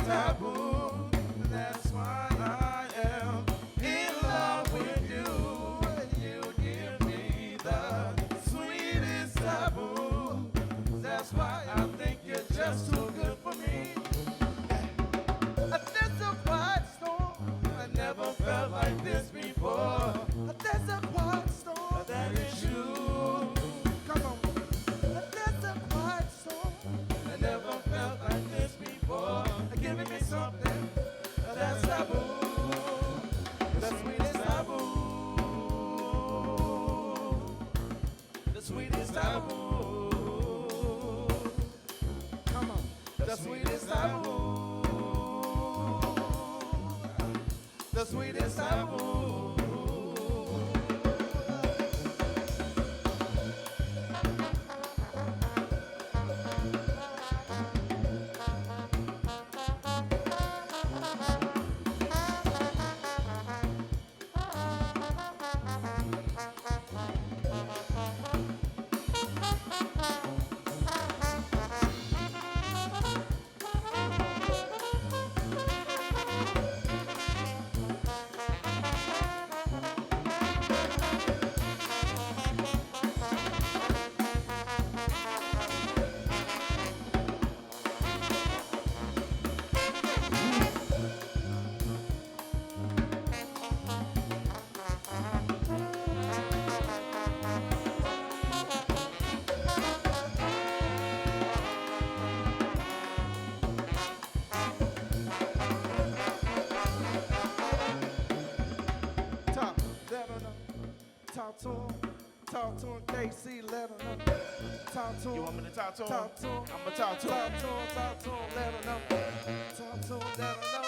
taboo. That's why I am in love with you. You give me the sweetest taboo. That's why I think you're just too good for me. There's a quiet storm. I never felt like this before. There's a quiet storm. That is you. Come on. There's a quiet storm. I never felt like this before. Giving me something that's taboo. The sweetest taboo. The sweetest taboo. Come on. The sweetest taboo. The sweetest taboo. Talk to him, KC, let him know. Talk to him. You want me to talk to him? Talk to him. I'm going to talk to him. Talk to him, let him know. Talk to him, let him know.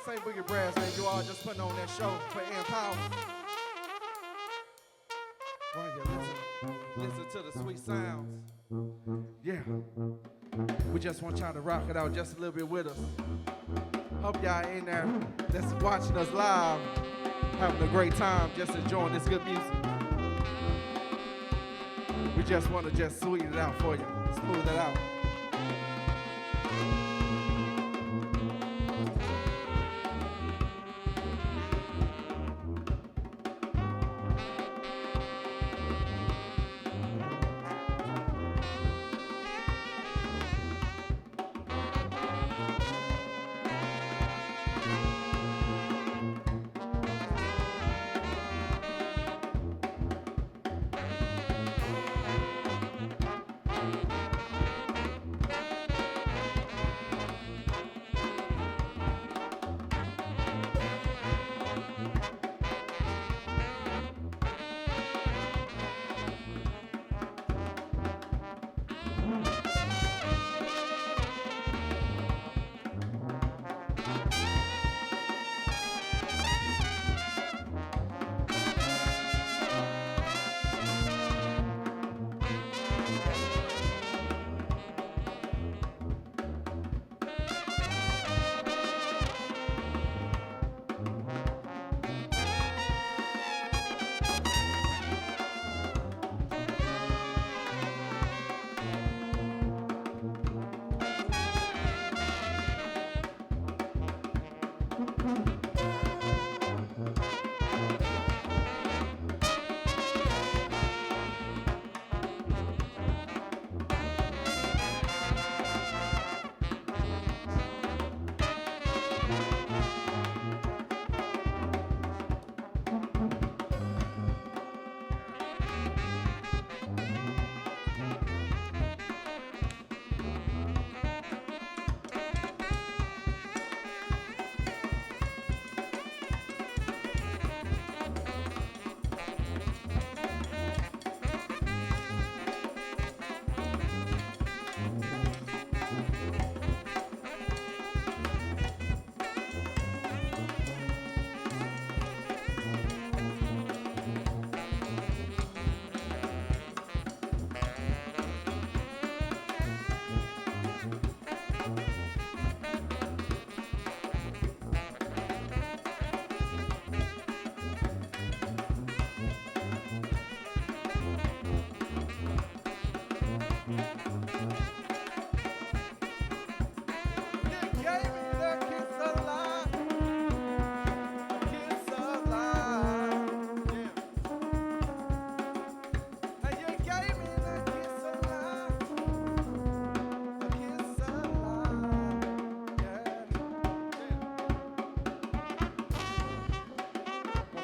Say Boogie Brass, man, you all just putting on that show for NPower. While you listen to the sweet sounds. Yeah. We just want y'all to rock it out just a little bit with us. Hope y'all in there that's watching us live, having a great time, just enjoying this good music. We just want to just sweeten it out for you, smooth it out.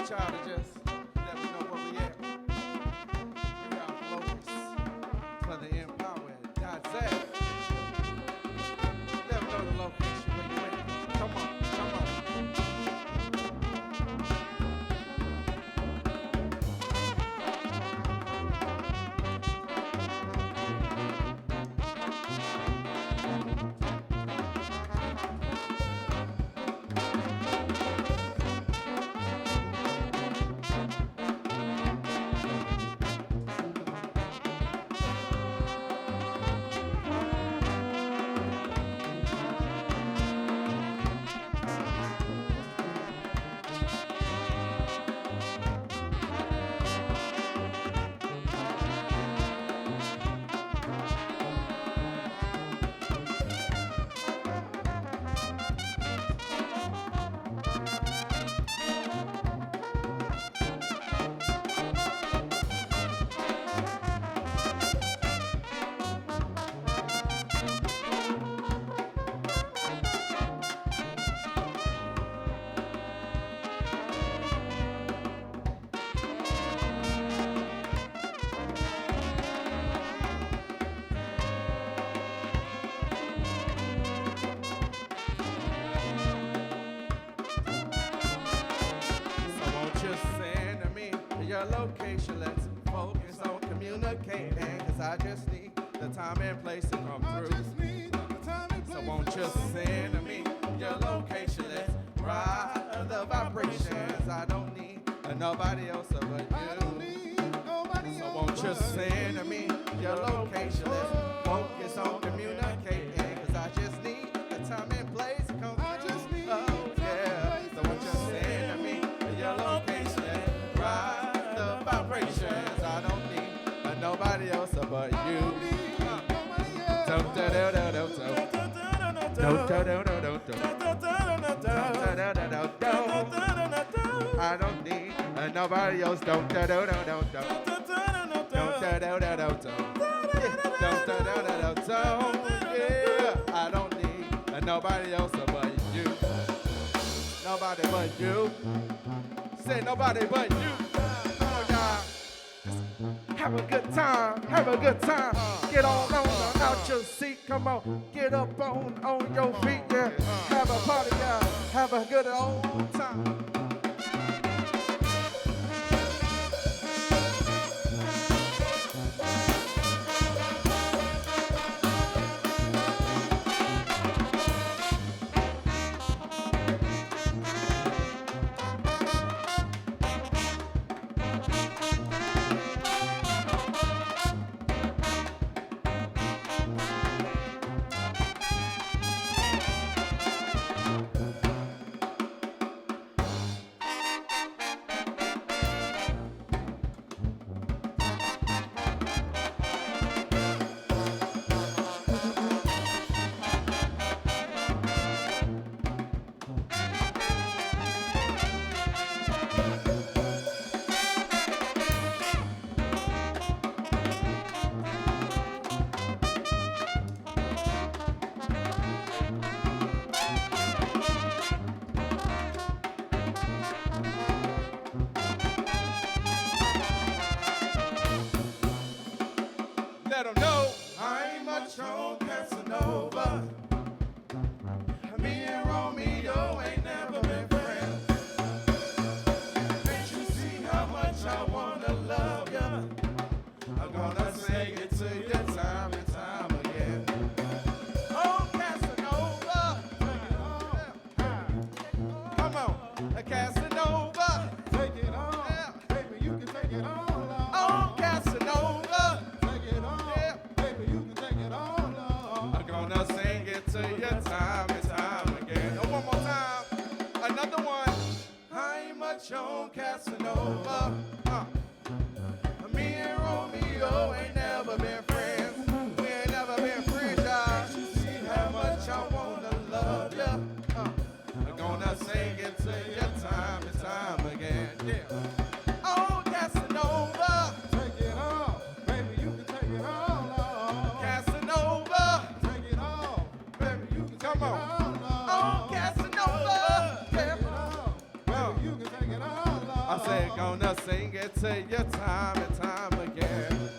want y'all to just let me know where we at. We got focus for the NPower.Z. Let me know the location where you at. Come on, come on. Your location, let's focus on communicating, cause I just need the time and place to come through. So won't you send me your location, let's ride the vibrations. I don't need nobody else but you. So won't you send me your location, let's focus on communicating, cause I just need the time and place to come through. Oh yeah, so won't you send me your location, let's ride vibrations. I don't need nobody else but you. I don't need nobody else. Yeah, I don't need nobody else but you. Nobody but you. Say nobody but you. Have a good time, have a good time. Get on out your seat, come on. Get up on your feet, yeah. Have a party, yeah. Have a good old time. Let them know I ain't much on Casanova. Me and Romeo ain't never been friends. Can't you see how much I wanna love ya? I'm gonna say it to you time and time again. Oh, Casanova, come on, Casanova, take it on, yeah. Baby, you can take it on. Oh, Casanova. To your time and time again. Oh, one more time. Another one. I ain't much on Casanova. Me and Romeo ain't never been friends. We ain't never been friends, y'all. See how much I wanna love ya. I'm gonna sing it to you time and time again. Yeah. Oh, Casanova. Take it on. Baby, you can take it on. Casanova. Take it on. Come on. Oh, Casanova. Baby, you can take it all. I said, gonna sing it to you time and time again.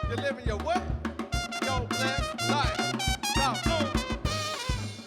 You're living your what? Your blessed life. Talk to 'em.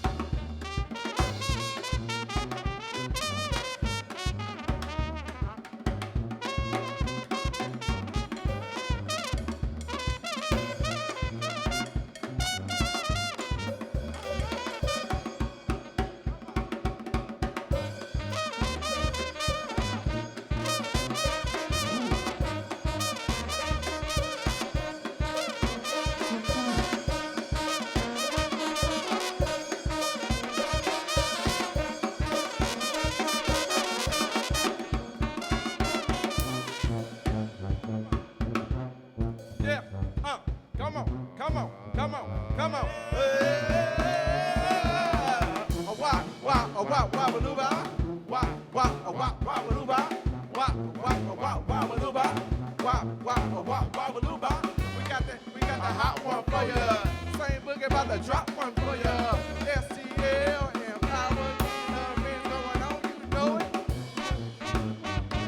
Yeah, come on, come on, come on, come on. Wah, wah, wah, wah, wah, wah, wah, wah, wah, wah, wah, wah, wah, wah. We got the hot one for you. Same boogie about to drop one for you. STL and power, been going on, you know it.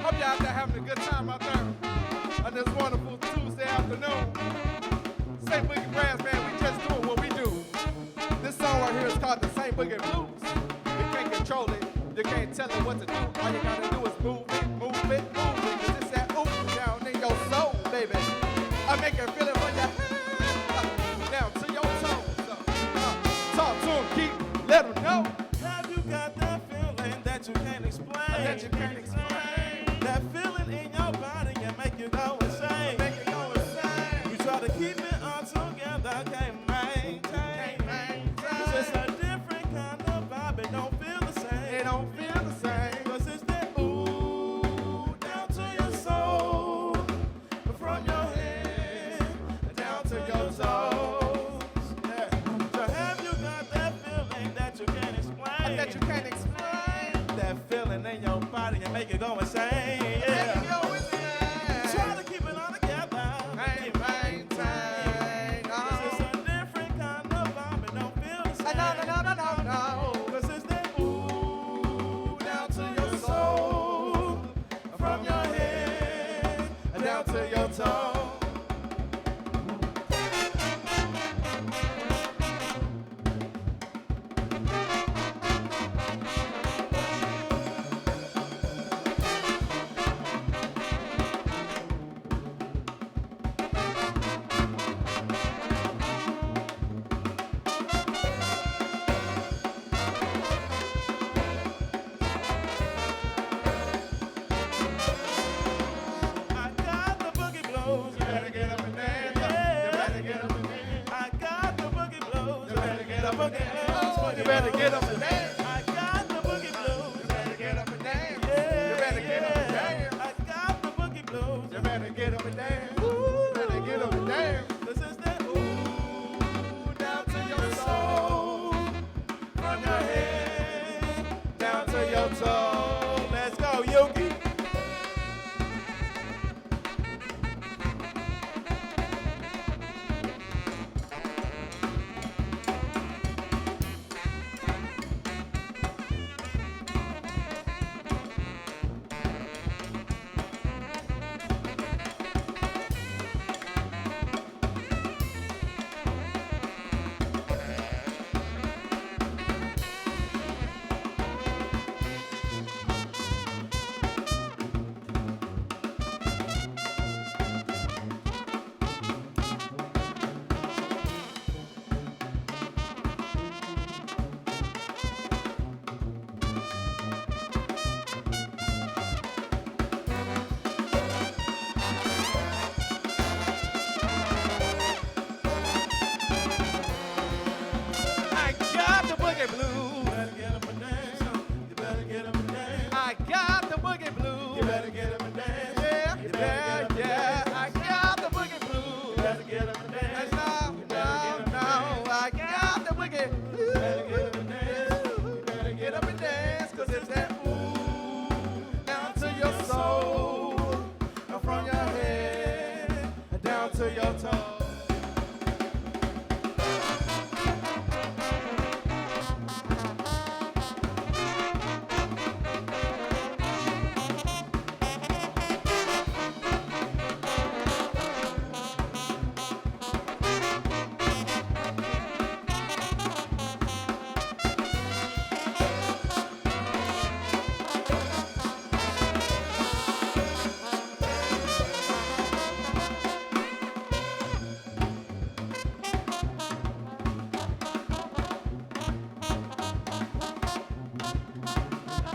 Hope y'all out there having a good time out there on this wonderful Tuesday afternoon. St. Boogie Brass Band, we just doing what we do. This song right here is called the St. Boogie Blues. You can't control it, you can't tell it what to do. All you gotta do is move it, move it, move it. Cause it's that ooh down in your soul, baby. I make it feel it from your head down to your toes. Talk to them, keep, let them know. Have you got that feeling that you can't explain? That you can't explain. That feeling in your body can make you go insane. Make it go insane. You try to keep it all together, can't maintain. Cause it's a different kind of vibe, it don't feel the same. It don't feel the same. Cause it's that ooh down to your soul, from your head down to your toes. Yeah. So have you got that feeling that you can't explain? That you can't explain. That feeling in your body and make it go insane. Make Yeah. it go insane. Try to keep it all together. Can't maintain. Cause it's a different kind of vibe, it don't feel the same. No. Cause it's that ooh down to your soul, from your head down to your toes. I got the boogie blues. You better get up and dance. You better get up and dance. I got the boogie blues. You better get up and Boogie dance. blues. You better get up and dance. I got the boogie blues. You better get up and dance. Yeah, You better get up and dance. I got the boogie blues. You better get up and dance. You better get up and dance. This is that ooh Down to your soul. from your head Down to your toe. Let's go, Yuki. I got the boogie blues. Better get up and dance. You better get up and dance. I got the boogie blues. You better get up and dance. Yeah, You better get up and dance. I got the boogie blues. You better get up and dance. your toes.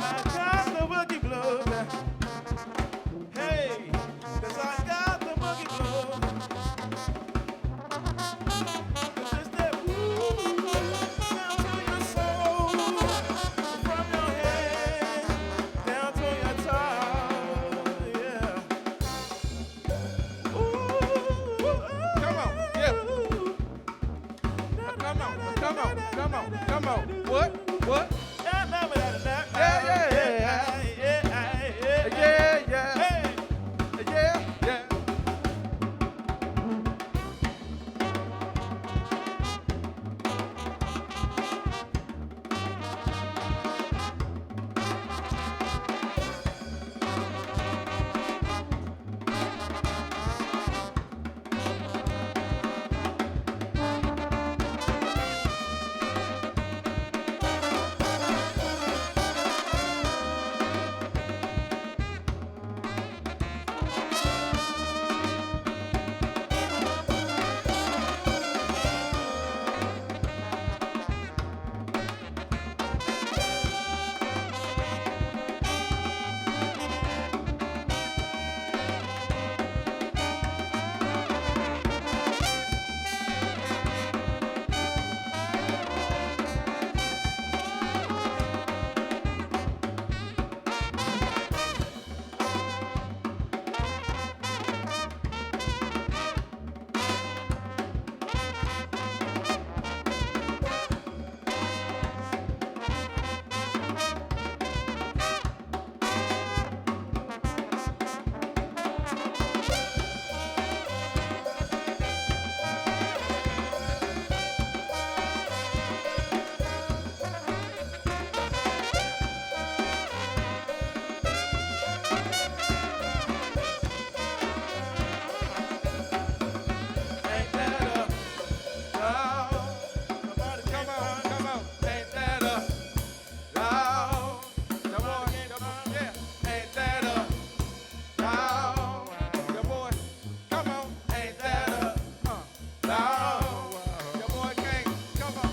I got the boogie blues. Hey, 'cause I got the boogie blues. 'Cause it's that woo down to your soul, from your head down to your toe. Yeah. Ooh, Come on, yeah. Come on. What? Yeah. Ain't that a dog? Somebody Come on. Ain't that a dog? Come on, yeah. Ain't that a dog? Your boy, come on. Ain't that a dog? Your boy can't, come on.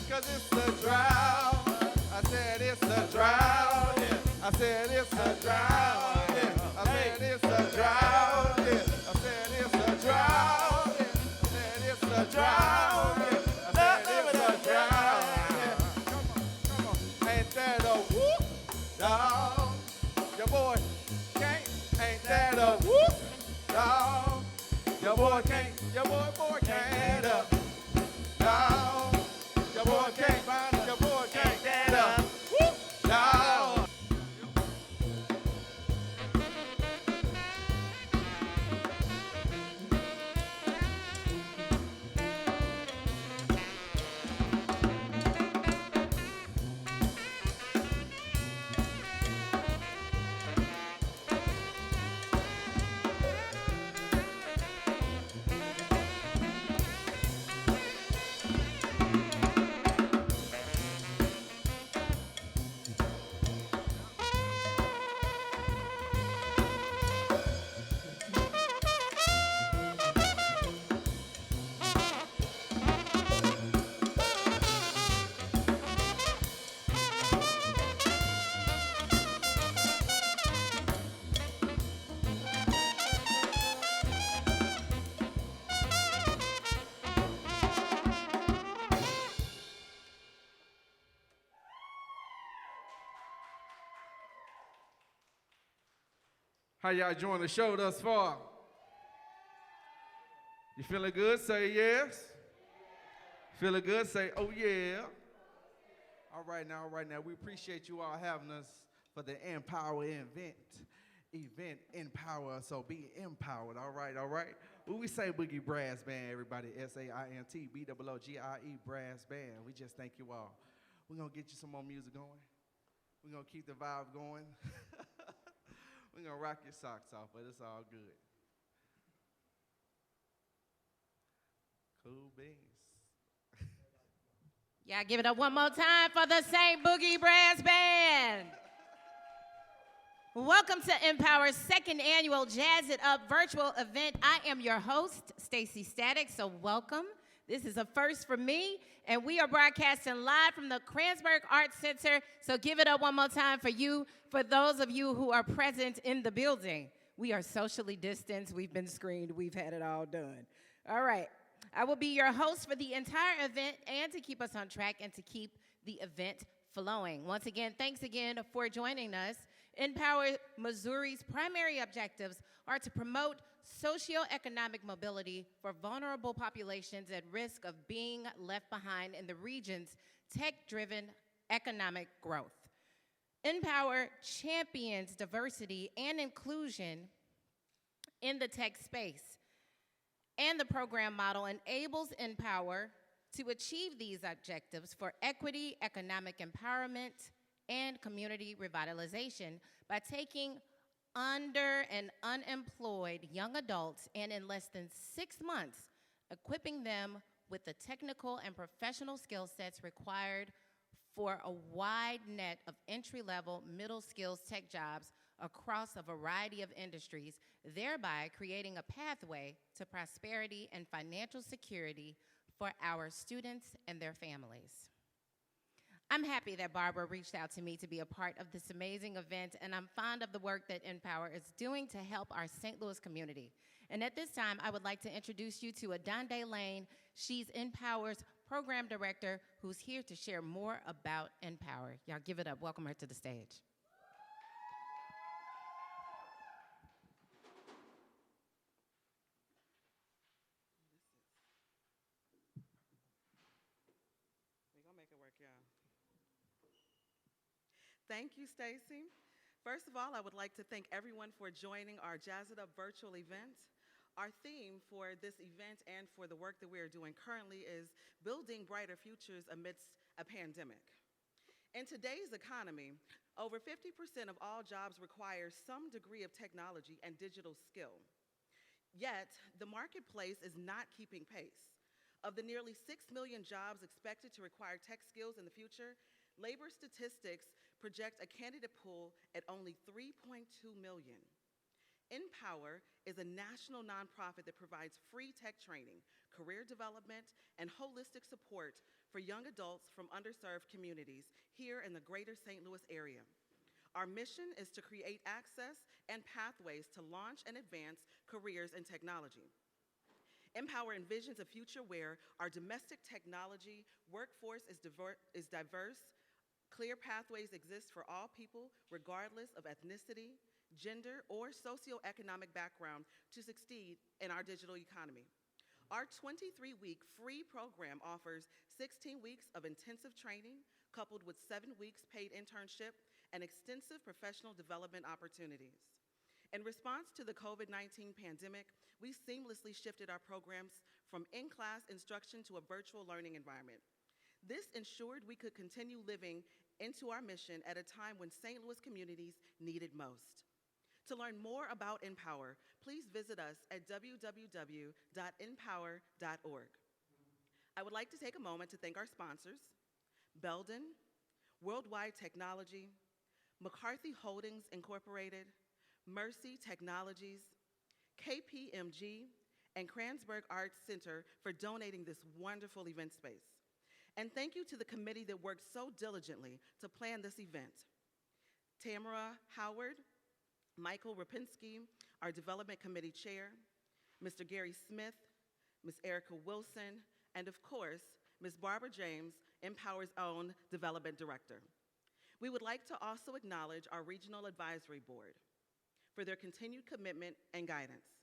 'Cause it's the drought. I said it's the drought. Yeah. I said it's the drought. Yeah. I said it's the drought. Yeah. I said it's the drought. Yeah. I said it's the drought. Yeah. I said it's the drought. Yeah. Come on. Ain't that a whoop dog? Your boy can't. Ain't that a whoop dog? Your boy can't. Your boy can't. Dog. Your boy can't. Your boy can't. Whoop dog. How y'all enjoying the show thus far? You feeling good? Say yes. Feeling good? Say, oh yeah. All right now. We appreciate you all having us for the NPower event. NPower, so be empowered. All right. We say Boogie Brass Band, everybody. SAINTBOOGIE Brass Band. We just thank you all. We're going to get you some more music going. We're going to keep the vibe going. We're going to rock your socks off, but it's all good. Cool beans. Yeah, give it up one more time for the St. Boogie Brass Band. Welcome to NPower's second annual Jazz It Up virtual event. I am your host, Stacey Static, so welcome. This is a first for me, and we are broadcasting live from the Kransberg Arts Center, so give it up one more time for you, for those of you who are present in the building. We are socially distanced, we've been screened, we've had it all done. All right, I will be your host for the entire event and to keep us on track and to keep the event flowing. Once again, thanks again for joining us. NPower Missouri's primary objectives are to promote socioeconomic mobility for vulnerable populations at risk of being left behind in the region's tech-driven economic growth. NPower champions diversity and inclusion in the tech space, and the program model enables NPower to achieve these objectives for equity, economic empowerment, and community revitalization by taking under and unemployed young adults and in less than 6 months, equipping them with the technical and professional skill sets required for a wide net of entry-level, middle skills tech jobs across a variety of industries, thereby creating a pathway to prosperity and financial security for our students and their families. I'm happy that Barbara reached out to me to be a part of this amazing event, and I'm fond of the work that NPower is doing to help our St. Louis community. And at this time, I would like to introduce you to Adonde Lane. She's NPower's program director, who's here to share more about NPower. Y'all give it up. Welcome her to the stage. We're gonna make it work, y'all. Thank you, Stacy. First of all, I would like to thank everyone for joining our Jazz It Up virtual event. Our theme for this event and for the work that we are doing currently is building brighter futures amidst a pandemic. In today's economy, over 50% of all jobs require some degree of technology and digital skill. Yet, the marketplace is not keeping pace. Of the nearly 6 million jobs expected to require tech skills in the future, labor statistics project a candidate pool at only 3.2 million. NPower is a national nonprofit that provides free tech training, career development, and holistic support for young adults from underserved communities here in the greater St. Louis area. Our mission is to create access and pathways to launch and advance careers in technology. NPower envisions a future where our domestic technology workforce is diverse, clear pathways exist for all people, regardless of ethnicity, gender, or socioeconomic background to succeed in our digital economy. Our 23-week free program offers 16 weeks of intensive training, coupled with 7 weeks paid internship and extensive professional development opportunities. In response to the COVID-19 pandemic, we seamlessly shifted our programs from in-class instruction to a virtual learning environment. This ensured we could continue living into our mission at a time when St. Louis communities needed most. To learn more about NPower, please visit us at www.npower.org. I would like to take a moment to thank our sponsors: Belden, Worldwide Technology, McCarthy Holdings Incorporated, Mercy Technologies, KPMG, and Kransberg Arts Center for donating this wonderful event space. And thank you to the committee that worked so diligently to plan this event: Tamara Howard, Michael Rapinski, our Development Committee Chair, Mr. Gary Smith, Ms. Erica Wilson, and of course, Ms. Barbara James, NPower's own Development Director. We would like to also acknowledge our Regional Advisory Board for their continued commitment and guidance.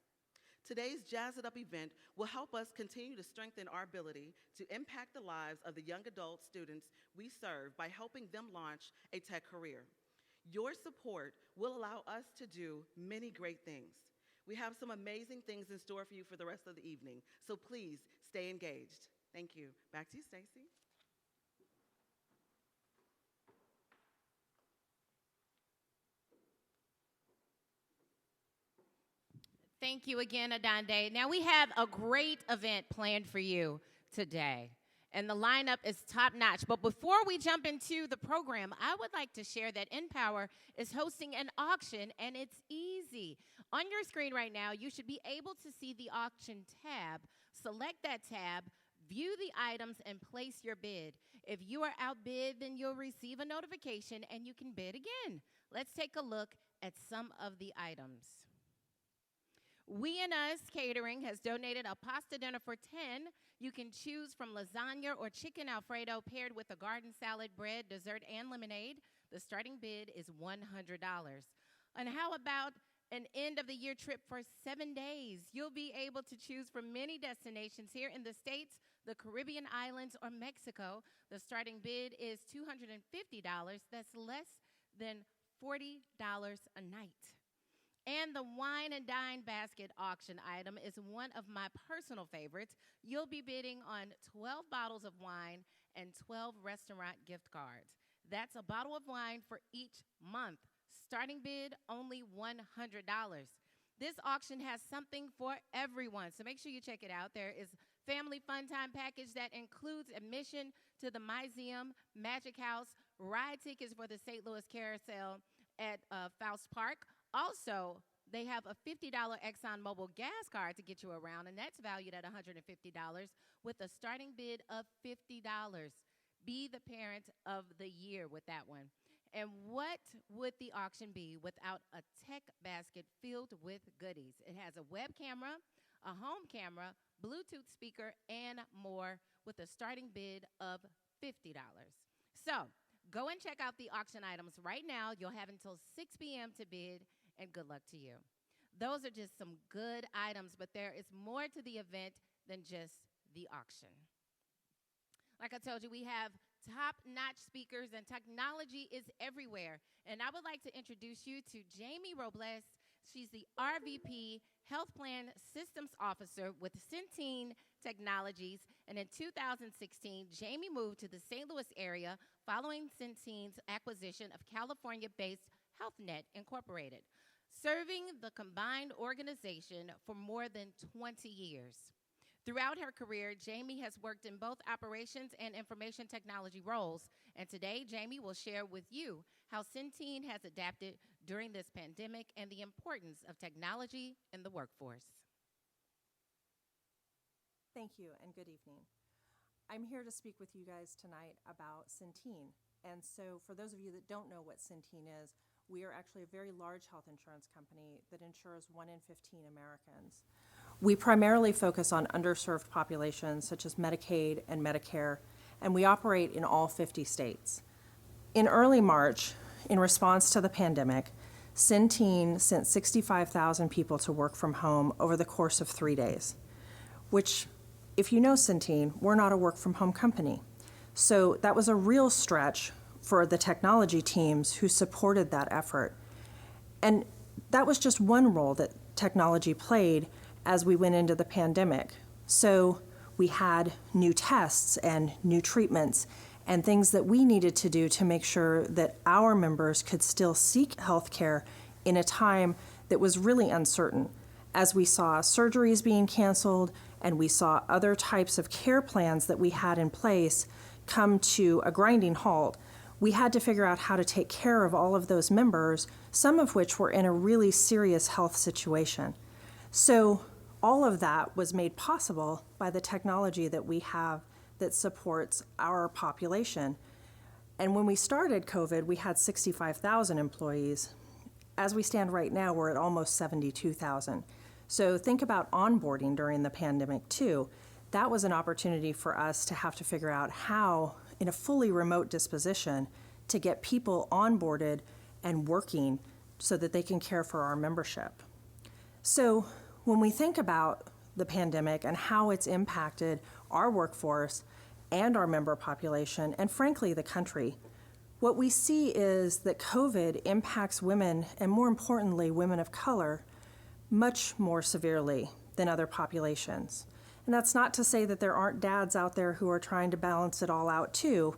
Today's Jazz It Up event will help us continue to strengthen our ability to impact the lives of the young adult students we serve by helping them launch a tech career. Your support will allow us to do many great things. We have some amazing things in store for you for the rest of the evening, so please stay engaged. Thank you. Back to you, Stacy. Thank you again, Adande. Now we have a great event planned for you today, and the lineup is top notch. But before we jump into the program, I would like to share that NPower is hosting an auction, and it's easy. On your screen right now, you should be able to see the auction tab. Select that tab, view the items, and place your bid. If you are outbid, then you'll receive a notification and you can bid again. Let's take a look at some of the items. We and Us Catering has donated a pasta dinner for 10. You can choose from lasagna or chicken Alfredo paired with a garden salad, bread, dessert, and lemonade. The starting bid is $100. And how about an end-of-the-year trip for 7 days? You'll be able to choose from many destinations here in the States, the Caribbean islands, or Mexico. The starting bid is $250. That's less than $40 a night. And the Wine and Dine basket auction item is one of my personal favorites. You'll be bidding on 12 bottles of wine and 12 restaurant gift cards. That's a bottle of wine for each month. Starting bid, only $100. This auction has something for everyone, so make sure you check it out. There is family fun time package that includes admission to the Museum, Magic House, ride tickets for the St. Louis Carousel at Faust Park. Also, they have a $50 ExxonMobil gas card to get you around, and that's valued at $150 with a starting bid of $50. Be the parent of the year with that one. And what would the auction be without a tech basket filled with goodies? It has a web camera, a home camera, Bluetooth speaker, and more with a starting bid of $50. So go and check out the auction items right now. You'll have until 6 p.m. to bid, and good luck to you. Those are just some good items, but there is more to the event than just the auction. Like I told you, we have top-notch speakers, and technology is everywhere. And I would like to introduce you to Jamie Robles. She's the RVP Health Plan Systems Officer with Centene Technologies. And in 2016, Jamie moved to the St. Louis area following Centene's acquisition of California-based HealthNet Incorporated, serving the combined organization for more than 20 years. Throughout her career, Jamie has worked in both operations and information technology roles. And today, Jamie will share with you how Centene has adapted during this pandemic and the importance of technology in the workforce. Thank you and good evening. I'm here to speak with you guys tonight about Centene. And so for those of you that don't know what Centene is, we are actually a very large health insurance company that insures 1 in 15 Americans. We primarily focus on underserved populations such as Medicaid and Medicare, and we operate in all 50 states. In early March, in response to the pandemic, Centene sent 65,000 people to work from home over the course of 3 days, which, if you know Centene, we're not a work from home company. So that was a real stretch for the technology teams who supported that effort. And that was just one role that technology played as we went into the pandemic. So we had new tests and new treatments and things that we needed to do to make sure that our members could still seek health care in a time that was really uncertain, as we saw surgeries being canceled and we saw other types of care plans that we had in place come to a grinding halt. We had to figure out how to take care of all of those members, some of which were in a really serious health situation. So all of that was made possible by the technology that we have that supports our population. And when we started COVID, we had 65,000 employees. As we stand right now, we're at almost 72,000. So think about onboarding during the pandemic too. That was an opportunity for us to have to figure out how, in a fully remote disposition, to get people onboarded and working so that they can care for our membership. So when we think about the pandemic and how it's impacted our workforce and our member population, and frankly, the country, what we see is that COVID impacts women, and more importantly, women of color, much more severely than other populations. And that's not to say that there aren't dads out there who are trying to balance it all out too,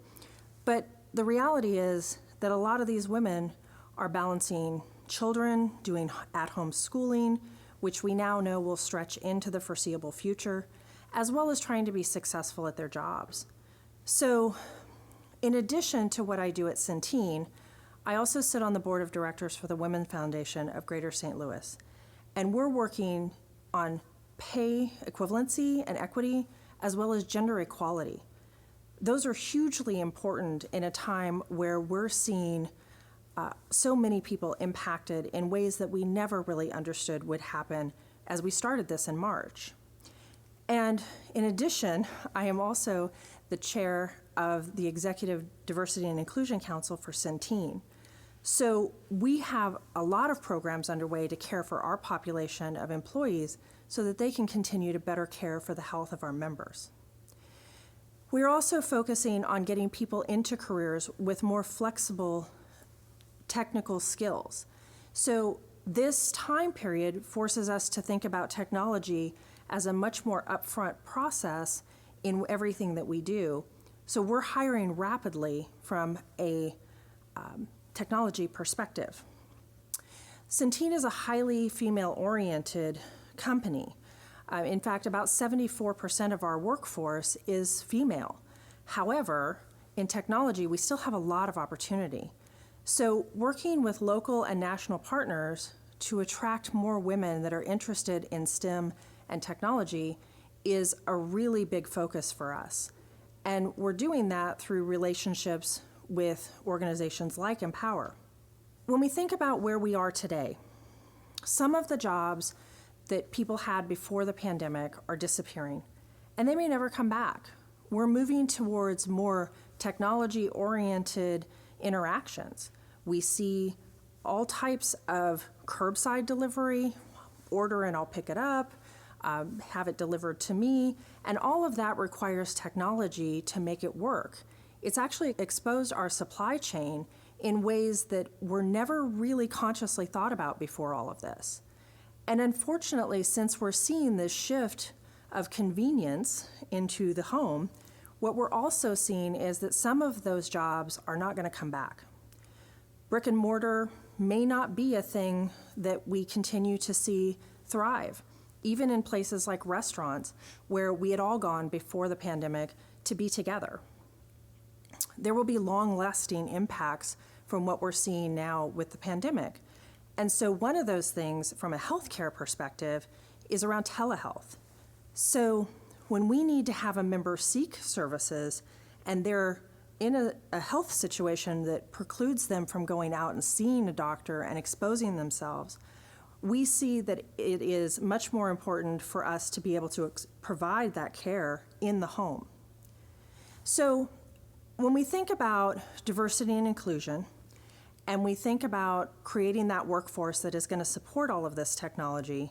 but the reality is that a lot of these women are balancing children, doing at-home schooling, which we now know will stretch into the foreseeable future, as well as trying to be successful at their jobs. So, in addition to what I do at Centene, I also sit on the board of directors for the Women Foundation of Greater St. Louis. And we're working on pay equivalency and equity, as well as gender equality. Those are hugely important in a time where we're seeing so many people impacted in ways that we never really understood would happen as we started this in March. And in addition, I am also the chair of the Executive Diversity and Inclusion Council for Centene. So we have a lot of programs underway to care for our population of employees so that they can continue to better care for the health of our members. We're also focusing on getting people into careers with more flexible technical skills. So this time period forces us to think about technology as a much more upfront process in everything that we do. So we're hiring rapidly from a technology perspective. Centene is a highly female-oriented company. In fact, about 74% of our workforce is female. However, in technology, we still have a lot of opportunity. So working with local and national partners to attract more women that are interested in STEM and technology is a really big focus for us. And we're doing that through relationships with organizations like NPower. When we think about where we are today, some of the jobs that people had before the pandemic are disappearing, and they may never come back. We're moving towards more technology-oriented interactions. We see all types of curbside delivery, order and I'll pick it up, have it delivered to me, and all of that requires technology to make it work. It's actually exposed our supply chain in ways that were never really consciously thought about before all of this. And unfortunately, since we're seeing this shift of convenience into the home, what we're also seeing is that some of those jobs are not going to come back. Brick and mortar may not be a thing that we continue to see thrive, even in places like restaurants where we had all gone before the pandemic to be together. There will be long-lasting impacts from what we're seeing now with the pandemic. And so one of those things from a healthcare perspective is around telehealth. So when we need to have a member seek services and they're in a health situation that precludes them from going out and seeing a doctor and exposing themselves, we see that it is much more important for us to be able to provide that care in the home. So when we think about diversity and inclusion, and we think about creating that workforce that is going to support all of this technology,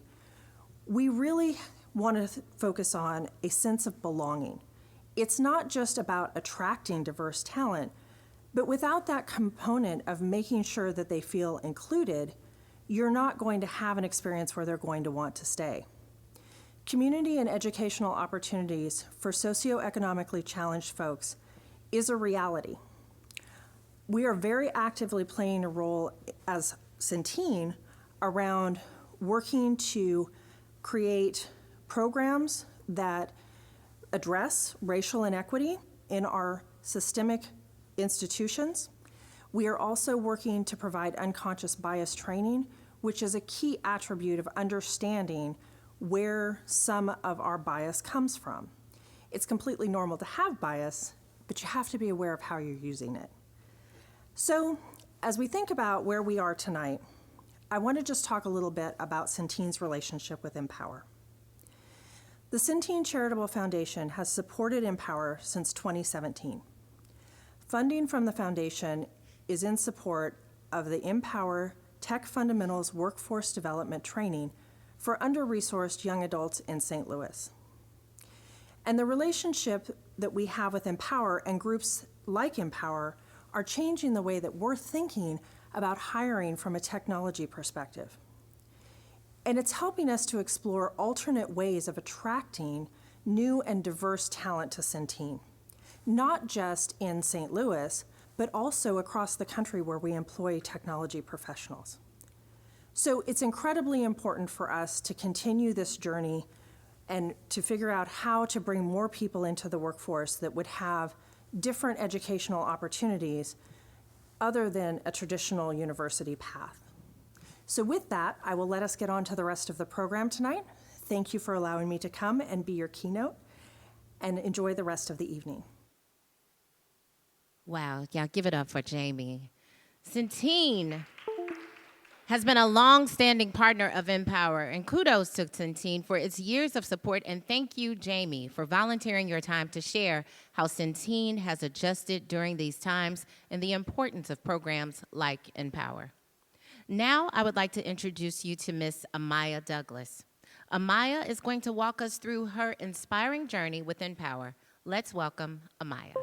we really want to focus on a sense of belonging. It's not just about attracting diverse talent, but without that component of making sure that they feel included, you're not going to have an experience where they're going to want to stay. Community and educational opportunities for socioeconomically challenged folks is a reality. We are very actively playing a role as Centene around working to create programs that address racial inequity in our systemic institutions. We are also working to provide unconscious bias training, which is a key attribute of understanding where some of our bias comes from. It's completely normal to have bias, but you have to be aware of how you're using it. So, as we think about where we are tonight, I want to just talk a little bit about Centene's relationship with NPower. The Centene Charitable Foundation has supported NPower since 2017. Funding from the foundation is in support of the NPower Tech Fundamentals Workforce Development Training for under-resourced young adults in St. Louis. And the relationship that we have with NPower and groups like NPower are changing the way that we're thinking about hiring from a technology perspective. And it's helping us to explore alternate ways of attracting new and diverse talent to Centene, not just in St. Louis, but also across the country where we employ technology professionals. So it's incredibly important for us to continue this journey and to figure out how to bring more people into the workforce that would have different educational opportunities other than a traditional university path. So with that, I will let us get on to the rest of the program tonight. Thank you for allowing me to come and be your keynote, and enjoy the rest of the evening. Wow, yeah, give it up for Jamie. Centene has been a long-standing partner of NPower, and kudos to Centene for its years of support, and thank you, Jamie, for volunteering your time to share how Centene has adjusted during these times and the importance of programs like NPower. Now, I would like to introduce you to Miss Amaya Douglas. Amaya is going to walk us through her inspiring journey with NPower. Let's welcome Amaya.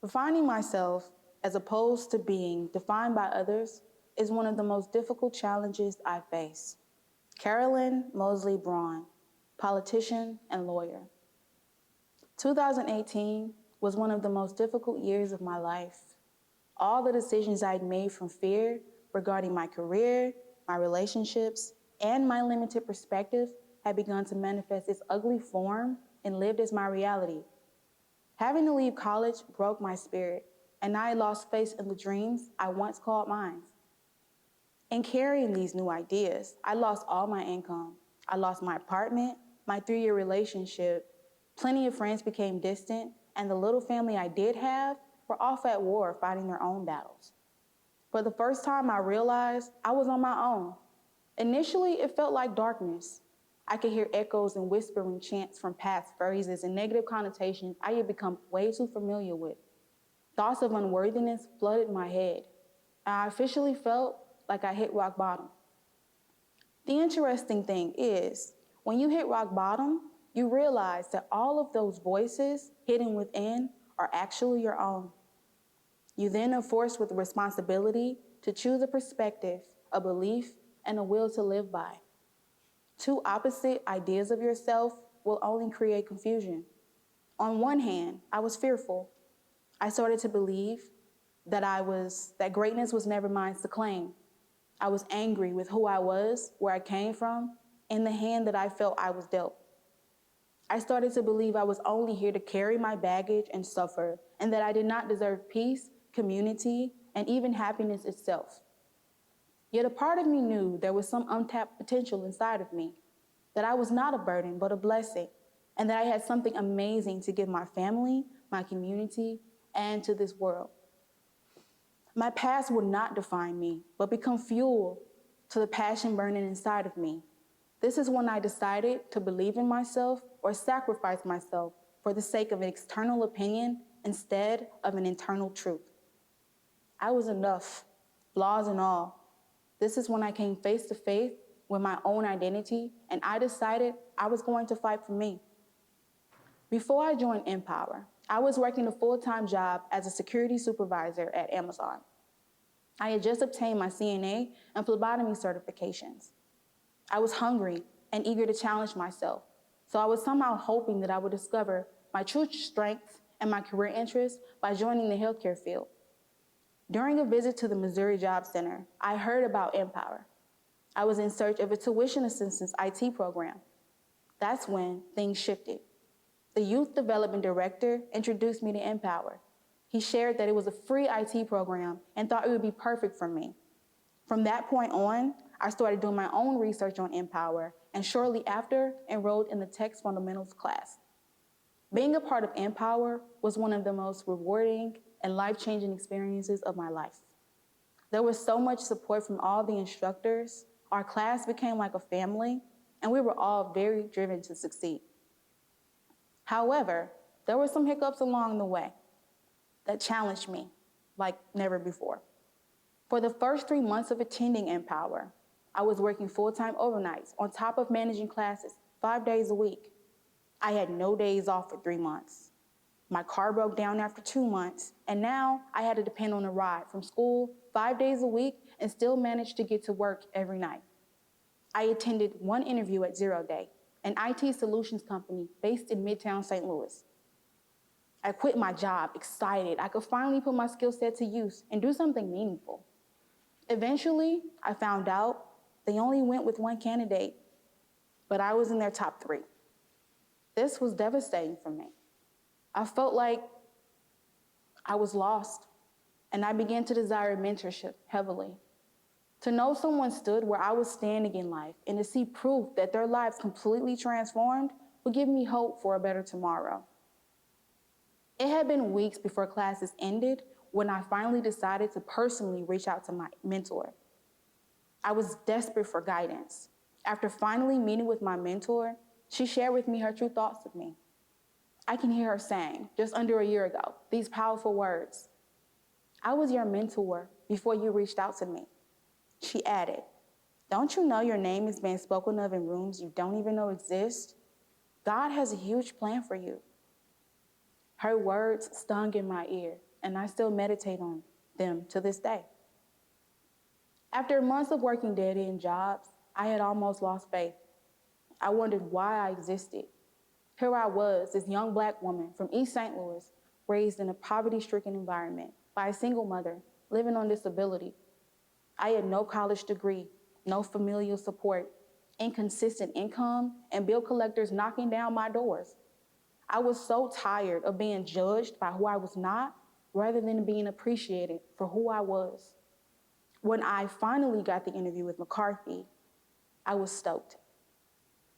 Defining myself as opposed to being defined by others is one of the most difficult challenges I face. Carolyn Mosley Braun, politician and lawyer. 2018 was one of the most difficult years of my life. All the decisions I'd made from fear regarding my career, my relationships, and my limited perspective had begun to manifest its ugly form and lived as my reality. Having to leave college broke my spirit, and I lost faith in the dreams I once called mine. In carrying these new ideas, I lost all my income. I lost my apartment, my 3-year relationship. Plenty of friends became distant, and the little family I did have were off at war fighting their own battles. For the first time, I realized I was on my own. Initially, it felt like darkness. I could hear echoes and whispering chants from past phrases and negative connotations I had become way too familiar with. Thoughts of unworthiness flooded my head, and I officially felt like I hit rock bottom. The interesting thing is, when you hit rock bottom, you realize that all of those voices hidden within are actually your own. You then are forced with the responsibility to choose a perspective, a belief, and a will to live by. Two opposite ideas of yourself will only create confusion. On one hand, I was fearful. I started to believe that greatness was never mine to claim. I was angry with who I was, where I came from, and the hand that I felt I was dealt. I started to believe I was only here to carry my baggage and suffer, and that I did not deserve peace, community, and even happiness itself. Yet a part of me knew there was some untapped potential inside of me, that I was not a burden, but a blessing, and that I had something amazing to give my family, my community, and to this world. My past would not define me, but become fuel to the passion burning inside of me. This is when I decided to believe in myself or sacrifice myself for the sake of an external opinion instead of an internal truth. I was enough, flaws and all. This is when I came face to face with my own identity, and I decided I was going to fight for me. Before I joined NPower, I was working a full-time job as a security supervisor at Amazon. I had just obtained my CNA and phlebotomy certifications. I was hungry and eager to challenge myself, so I was somehow hoping that I would discover my true strengths and my career interests by joining the healthcare field. During a visit to the Missouri Job Center, I heard about NPower. I was in search of a tuition assistance IT program. That's when things shifted. The youth development director introduced me to NPower. He shared that it was a free IT program and thought it would be perfect for me. From that point on, I started doing my own research on NPower, and shortly after, enrolled in the Tech Fundamentals class. Being a part of NPower was one of the most rewarding and life-changing experiences of my life. There was so much support from all the instructors. Our class became like a family, and we were all very driven to succeed. However, there were some hiccups along the way that challenged me like never before. For the first 3 months of attending NPower, I was working full-time overnights on top of managing classes 5 days a week. I had no days off for 3 months. My car broke down after 2 months, and now I had to depend on a ride from school 5 days a week and still managed to get to work every night. I attended one interview at Zero Day, an IT solutions company based in Midtown St. Louis. I quit my job excited I could finally put my skill set to use and do something meaningful. Eventually, I found out they only went with one candidate, but I was in their top 3. This was devastating for me. I felt like I was lost, and I began to desire mentorship heavily. To know someone stood where I was standing in life and to see proof that their lives completely transformed would give me hope for a better tomorrow. It had been weeks before classes ended when I finally decided to personally reach out to my mentor. I was desperate for guidance. After finally meeting with my mentor, she shared with me her true thoughts of me. I can hear her saying, just under a year ago, these powerful words. I was your mentor before you reached out to me. She added, don't you know your name is being spoken of in rooms you don't even know exist? God has a huge plan for you. Her words stung in my ear, and I still meditate on them to this day. After months of working dead-end jobs, I had almost lost faith. I wondered why I existed. Here I was, this young Black woman from East St. Louis, raised in a poverty-stricken environment by a single mother, living on disability. I had no college degree, no familial support, inconsistent income, and bill collectors knocking down my doors. I was so tired of being judged by who I was not, rather than being appreciated for who I was. When I finally got the interview with McCarthy, I was stoked.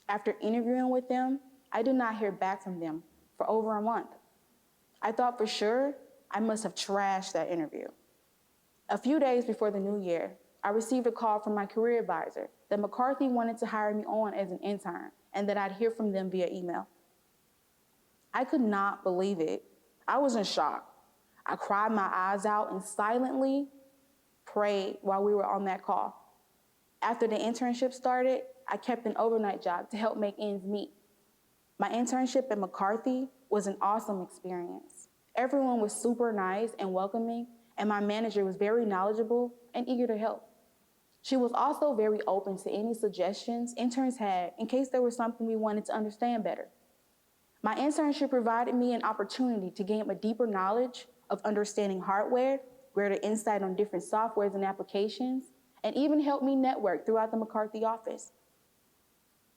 After interviewing with them, I did not hear back from them for over a month. I thought for sure I must have trashed that interview. A few days before the new year, I received a call from my career advisor that McCarthy wanted to hire me on as an intern and that I'd hear from them via email. I could not believe it. I was in shock. I cried my eyes out and silently prayed while we were on that call. After the internship started, I kept an overnight job to help make ends meet. My internship at McCarthy was an awesome experience. Everyone was super nice and welcoming, and my manager was very knowledgeable and eager to help. She was also very open to any suggestions interns had in case there was something we wanted to understand better. My internship provided me an opportunity to gain a deeper knowledge of understanding hardware, greater insight on different softwares and applications, and even helped me network throughout the McCarthy office.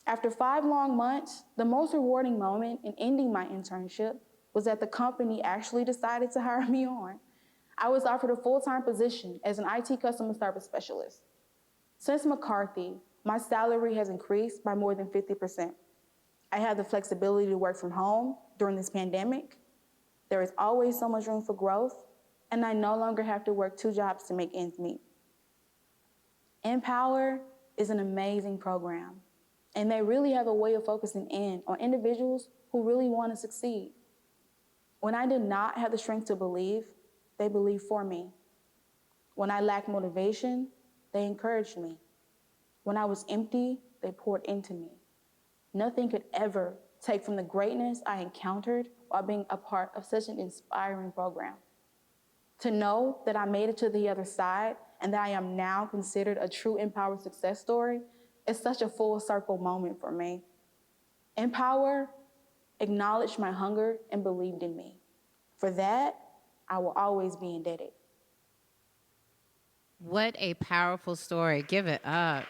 After 5 long months, the most rewarding moment in ending my internship was that the company actually decided to hire me on. I was offered a full-time position as an IT customer service specialist. Since McCarthy, my salary has increased by more than 50%. I have the flexibility to work from home during this pandemic. There is always so much room for growth, and I no longer have to work 2 jobs to make ends meet. NPower is an amazing program, and they really have a way of focusing in on individuals who really want to succeed. When I did not have the strength to believe, they believed for me. When I lacked motivation, they encouraged me. When I was empty, they poured into me. Nothing could ever take from the greatness I encountered while being a part of such an inspiring program. To know that I made it to the other side and that I am now considered a true NPower success story is such a full circle moment for me. NPower acknowledged my hunger and believed in me. For that, I will always be indebted. What a powerful story. Give it up.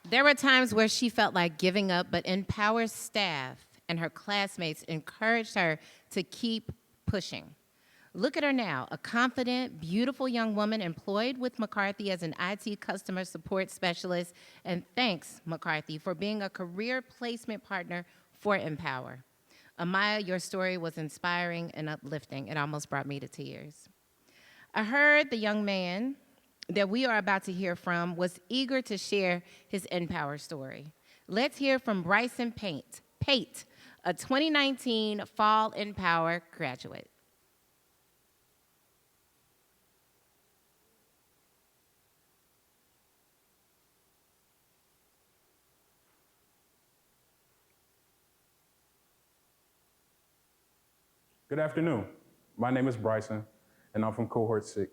There were times where she felt like giving up, but NPower's staff and her classmates encouraged her to keep pushing. Look at her now, a confident, beautiful young woman employed with McCarthy as an IT customer support specialist. And thanks, McCarthy, for being a career placement partner for NPower. Amaya, your story was inspiring and uplifting. It almost brought me to tears. I heard the young man that we are about to hear from was eager to share his NPower story. Let's hear from Bryson Pate, a 2019 Fall NPower graduate. Good afternoon. My name is Bryson, and I'm from cohort 6.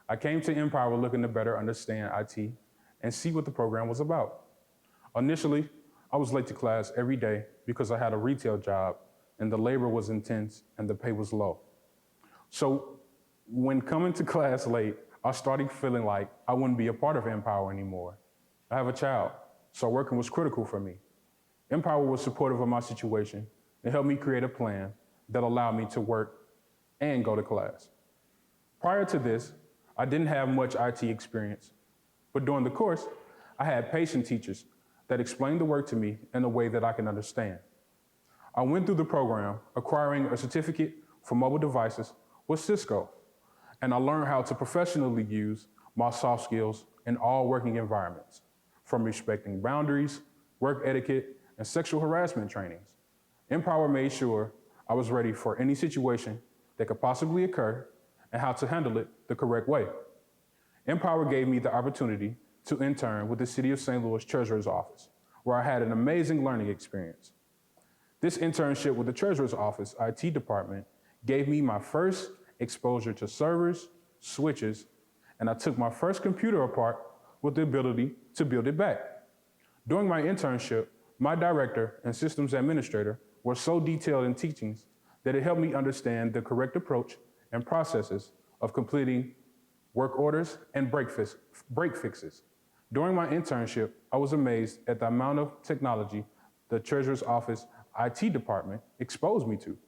I came to NPower looking to better understand IT and see what the program was about. Initially, I was late to class every day because I had a retail job and the labor was intense and the pay was low. So when coming to class late, I started feeling like I wouldn't be a part of NPower anymore. I have a child, so working was critical for me. NPower was supportive of my situation and helped me create a plan that allowed me to work and go to class. Prior to this, I didn't have much IT experience, but during the course, I had patient teachers that explained the work to me in a way that I can understand. I went through the program acquiring a certificate for mobile devices with Cisco, and I learned how to professionally use my soft skills in all working environments, from respecting boundaries, work etiquette, and sexual harassment trainings. NPower made sure I was ready for any situation that could possibly occur and how to handle it the correct way. NPower gave me the opportunity to intern with the City of St. Louis Treasurer's Office, where I had an amazing learning experience. This internship with the Treasurer's Office IT department gave me my first exposure to servers, switches, and I took my first computer apart with the ability to build it back. During my internship, my director and systems administrator were so detailed in teachings that it helped me understand the correct approach and processes of completing work orders and break fixes. During my internship, I was amazed at the amount of technology the Treasurer's Office IT department exposed me to.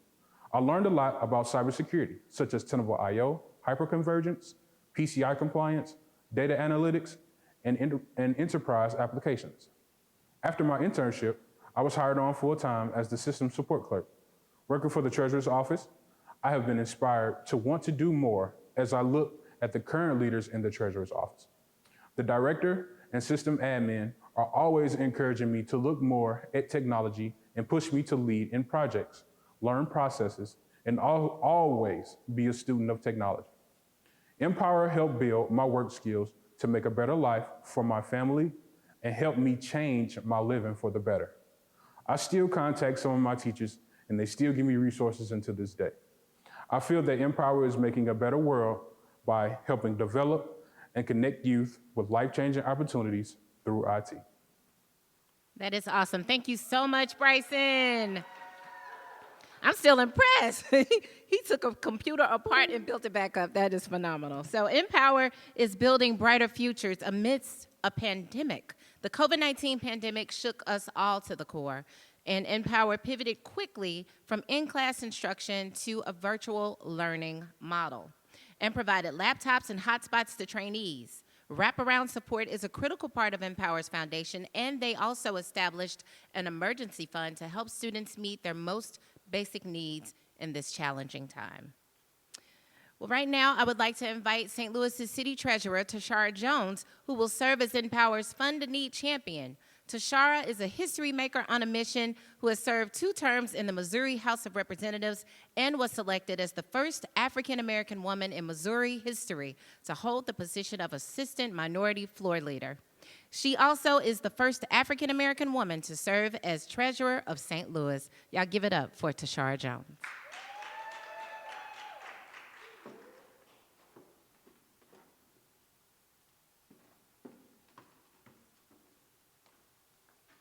I learned a lot about cybersecurity, such as Tenable IO, hyperconvergence, PCI compliance, data analytics, and enterprise applications. After my internship, I was hired on full-time as the system support clerk. Working for the Treasurer's Office, I have been inspired to want to do more as I look at the current leaders in the Treasurer's Office. The director and system admin are always encouraging me to look more at technology and push me to lead in projects, learn processes, and always be a student of technology. NPower helped build my work skills to make a better life for my family and help me change my living for the better. I still contact some of my teachers and they still give me resources until this day. I feel that NPower is making a better world by helping develop and connect youth with life-changing opportunities through IT. That is awesome. Thank you so much, Bryson. I'm still impressed. He took a computer apart and built it back up. That is phenomenal. So NPower is building brighter futures amidst a pandemic. The COVID-19 pandemic shook us all to the core, and NPower pivoted quickly from in-class instruction to a virtual learning model and provided laptops and hotspots to trainees. Wraparound support is a critical part of NPower's foundation, and they also established an emergency fund to help students meet their most basic needs in this challenging time. Well, right now, I would like to invite St. Louis's City Treasurer, Tashara Jones, who will serve as NPower's Fund a Need champion. Tashara is a history maker on a mission who has served 2 terms in the Missouri House of Representatives and was selected as the first African-American woman in Missouri history to hold the position of Assistant Minority Floor Leader. She also is the first African-American woman to serve as Treasurer of St. Louis. Y'all give it up for Tashara Jones.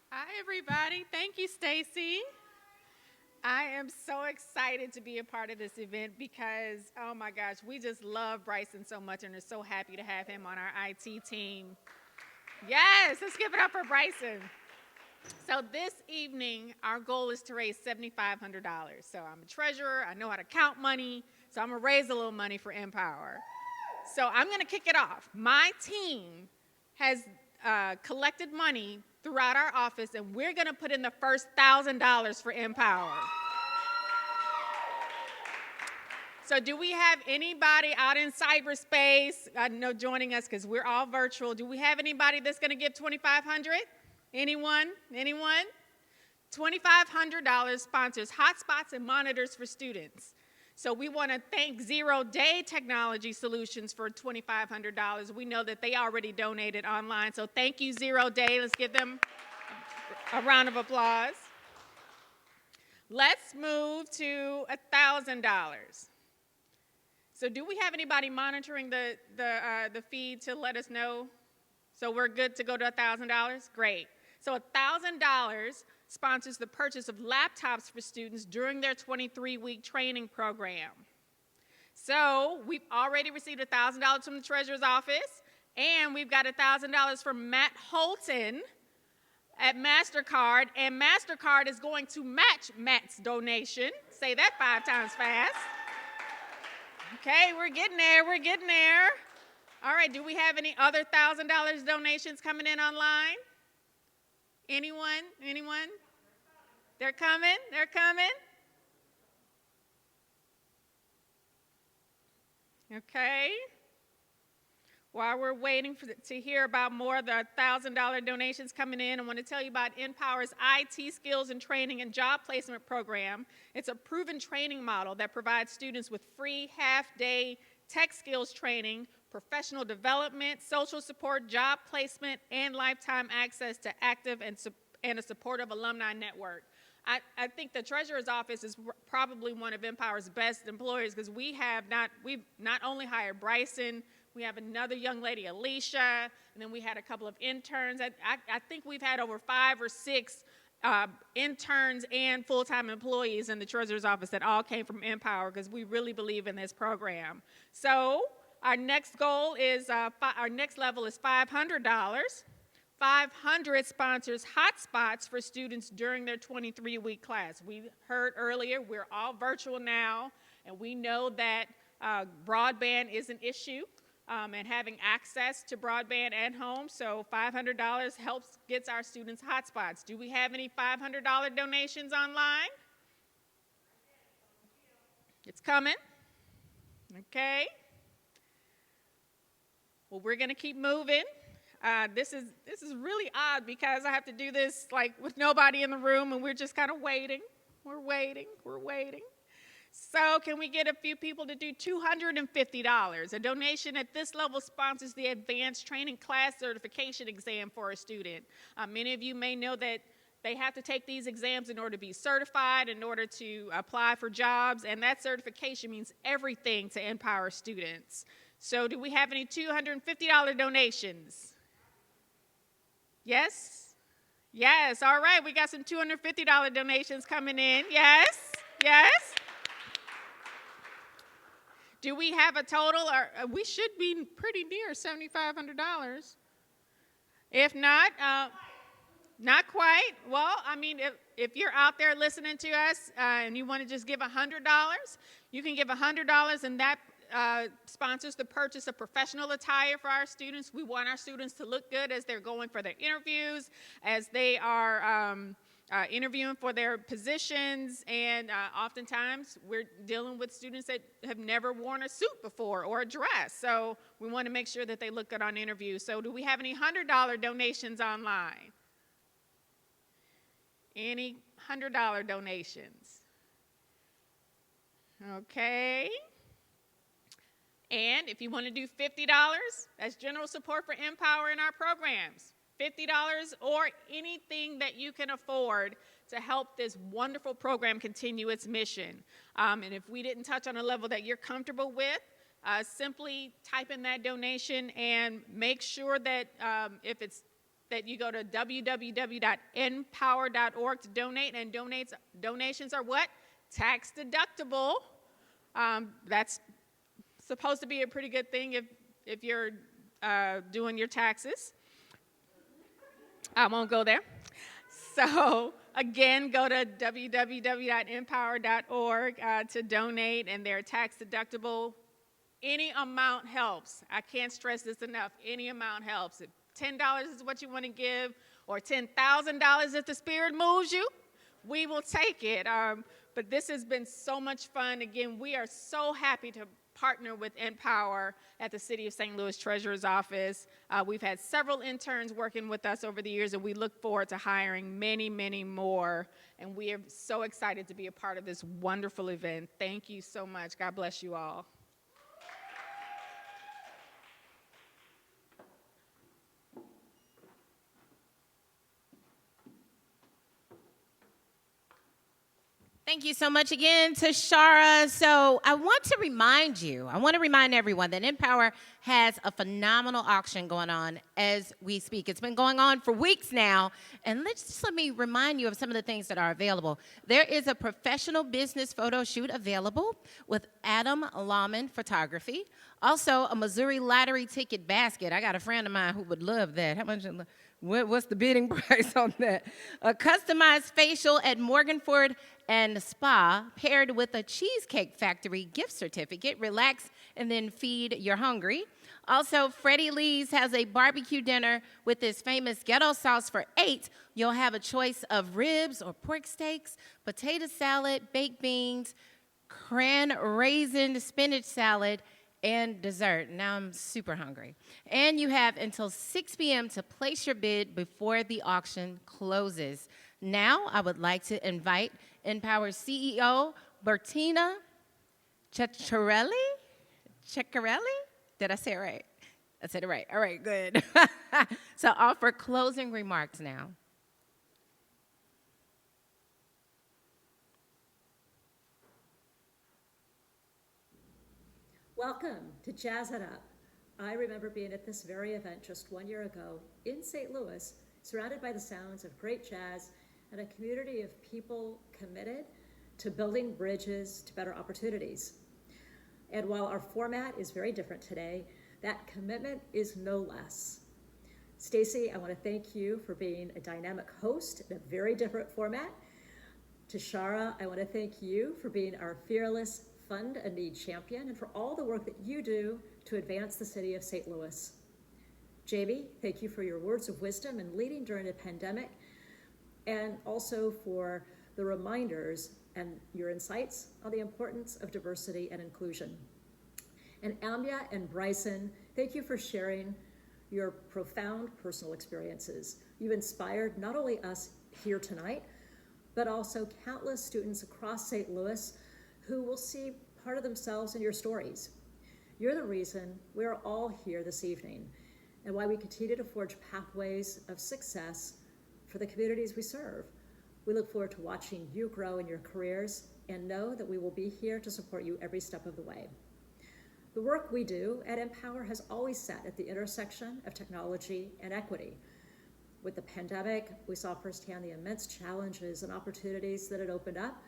Hi, everybody. Thank you, Stacy. I am so excited to be a part of this event because, oh my gosh, we just love Bryson so much and are so happy to have him on our IT team. Yes, let's give it up for Bryson. So this evening, our goal is to raise $7,500. So I'm a treasurer, I know how to count money, so I'm gonna raise a little money for NPower. So I'm gonna kick it off. My team has collected money throughout our office, and we're gonna put in the first $1,000 for NPower. So do we have anybody out in cyberspace, I know joining us because we're all virtual, do we have anybody that's gonna give $2,500? Anyone? Anyone? $2,500 sponsors hotspots and monitors for students. So we want to thank 0 Day Technology Solutions for $2,500. We know that they already donated online, so thank you, 0 Day. Let's give them a round of applause. Let's move to $1,000. So do we have anybody monitoring the feed to let us know? So we're good to go to $1,000? Great. So $1,000 sponsors the purchase of laptops for students during their 23-week training program. So we've already received $1,000 from the treasurer's office, and we've got $1,000 from Matt Holton at MasterCard, and MasterCard is going to match Matt's donation. Say that 5 times fast. Okay, we're getting there, we're getting there. All right, do we have any other $1,000 donations coming in online? Anyone? Anyone? They're coming, they're coming. Okay. While we're waiting to hear about more of the $1,000 donations coming in, I want to tell you about NPower's IT skills and training and job placement program. It's a proven training model that provides students with free half-day tech skills training, professional development, social support, job placement, and lifetime access to active and a supportive alumni network. I think the treasurer's office is probably one of NPower's best employers because we've not only hired Bryson, we have another young lady, Alicia, and then we had a couple of interns. I think we've had over 5 or 6 interns and full-time employees in the treasurer's office that all came from NPower because we really believe in this program. So our next goal is, our next level is $500. 500 sponsors hotspots for students during their 23-week class. We heard earlier, we're all virtual now, and we know that broadband is an issue. And having access to broadband at home, so $500 gets our students hotspots. Do we have any $500 donations online? It's coming. Okay. Well, we're going to keep moving. This is really odd because I have to do this like with nobody in the room, and we're just kind of waiting. We're waiting. We're waiting. So can we get a few people to do $250? A donation at this level sponsors the advanced training class certification exam for a student. Many of you may know that they have to take these exams in order to be certified, in order to apply for jobs, and that certification means everything to NPower students. So do we have any $250 donations? Yes? Yes, all right, we got some $250 donations coming in. Yes, yes. Do we have a total? Or we should be pretty near $7,500. If not, not quite. Well, I mean, if you're out there listening to us and you want to just give $100, you can give $100, and that sponsors the purchase of professional attire for our students. We want our students to look good as they're going for their interviews, as they are interviewing for their positions, and oftentimes we're dealing with students that have never worn a suit before or a dress, so we want to make sure that they look good on interviews. So do we have any $100 donations online? Any $100 donations? Okay. And if you want to do $50, that's general support for NPower in our programs. $50 or anything that you can afford to help this wonderful program continue its mission. And if we didn't touch on a level that you're comfortable with, simply type in that donation and make sure that that you go to www.npower.org to donate, and donations are what? Tax deductible. That's supposed to be a pretty good thing if you're doing your taxes. I won't go there. So again, go to www.npower.org to donate, and they're tax deductible. Any amount helps. I can't stress this enough. Any amount helps. If $10 is what you want to give, or $10,000 if the Spirit moves you, we will take it. But this has been so much fun. Again, we are so happy to partner with NPower at the City of St. Louis Treasurer's Office. We've had several interns working with us over the years, and we look forward to hiring many, many more. And we are so excited to be a part of this wonderful event. Thank you so much. God bless you all. Thank you so much again to Shara. So I want to remind everyone that NPower has a phenomenal auction going on as we speak. It's been going on for weeks now. And let me remind you of some of the things that are available. There is a professional business photo shoot available with Adam Lawman Photography. Also, a Missouri lottery ticket basket. I got a friend of mine who would love that. How much? What's the bidding price on that? A customized facial at Morganford and Spa paired with a Cheesecake Factory gift certificate. Relax and then feed your hungry. Also, Freddie Lee's has a barbecue dinner with his famous ghetto sauce for 8. You'll have a choice of ribs or pork steaks, potato salad, baked beans, cran raisin spinach salad, and dessert. Now I'm super hungry. And you have until 6 p.m. to place your bid before the auction closes. Now I would like to invite NPower CEO Bertina Ceccarelli? Did I say it right? I said it right. All right, good. So offer closing remarks now. Welcome to Jazz It Up. I remember being at this very event just 1 year ago in St. Louis, surrounded by the sounds of great jazz and a community of people committed to building bridges to better opportunities. And while our format is very different today, that commitment is no less. Stacy, I want to thank you for being a dynamic host in a very different format. To Shara, I want to thank you for being our fearless Fund a Need champion and for all the work that you do to advance the city of St. Louis. Jamie, thank you for your words of wisdom and leading during a pandemic, and also for the reminders and your insights on the importance of diversity and inclusion. And Amya and Bryson, thank you for sharing your profound personal experiences. You've inspired not only us here tonight, but also countless students across St. Louis who will see part of themselves in your stories. You're the reason we're all here this evening and why we continue to forge pathways of success for the communities we serve. We look forward to watching you grow in your careers and know that we will be here to support you every step of the way. The work we do at NPower has always sat at the intersection of technology and equity. With the pandemic, we saw firsthand the immense challenges and opportunities that it opened up.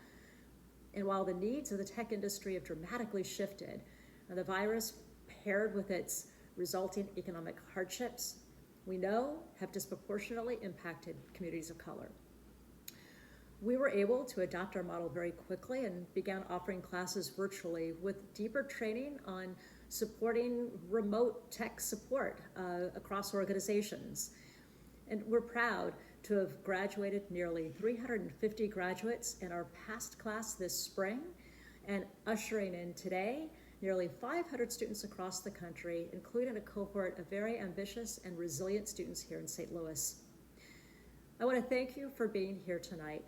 And while the needs of the tech industry have dramatically shifted, and the virus paired with its resulting economic hardships, we know have disproportionately impacted communities of color. We were able to adopt our model very quickly and began offering classes virtually with deeper training on supporting remote tech support across organizations. And we're proud to have graduated nearly 350 graduates in our past class this spring, and ushering in today nearly 500 students across the country, including a cohort of very ambitious and resilient students here in St. Louis. I want to thank you for being here tonight,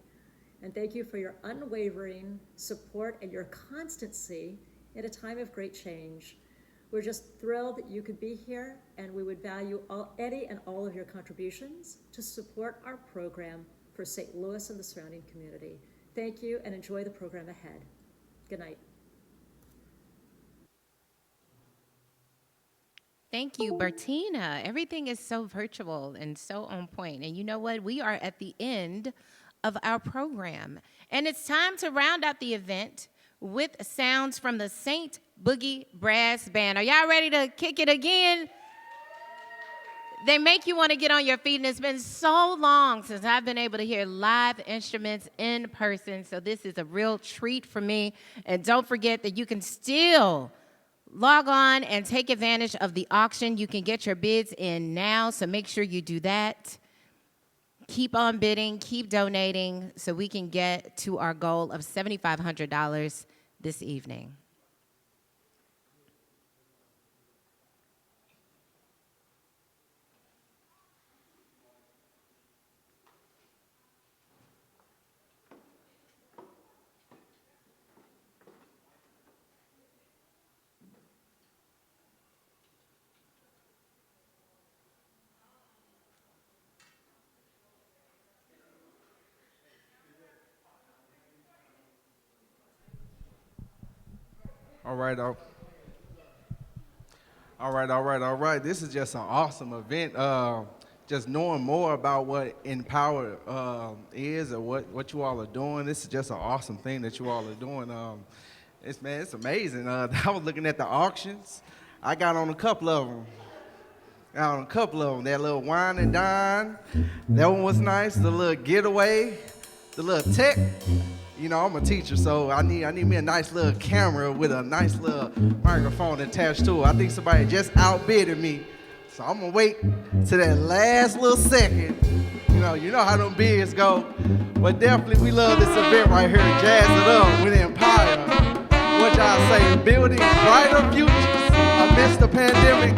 and thank you for your unwavering support and your constancy in a time of great change. We're just thrilled that you could be here, and we would value any and all of your contributions to support our program for St. Louis and the surrounding community. Thank you, and enjoy the program ahead. Good night. Thank you, Bertina. Everything is so virtual and so on point. And you know what? We are at the end of our program. And it's time to round out the event with sounds from the St. Boogie Brass Band. Are y'all ready to kick it again? They make you want to get on your feet, and it's been so long since I've been able to hear live instruments in person, so this is a real treat for me. And don't forget that you can still log on and take advantage of the auction. You can get your bids in now, so make sure you do that. Keep on bidding, keep donating, so we can get to our goal of $7,500 this evening. All right, all right. This is just an awesome event. Just knowing more about what NPower is or what you all are doing. This is just an awesome thing that you all are doing. It's amazing. I was looking at the auctions. I got on a couple of them. That little wine and dine. That one was nice. The little getaway. The little tech. You know, I'm a teacher, so I need me a nice little camera with a nice little microphone attached to it. I think somebody just outbidded me, so I'm gonna wait to that last little second. You know how them bids go. But definitely, we love this event right here, Jazz It Up with NPower. What y'all say? Building brighter futures amidst the pandemic.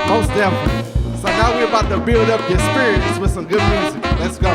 Most definitely. So now we're about to build up your spirits with some good music. Let's go.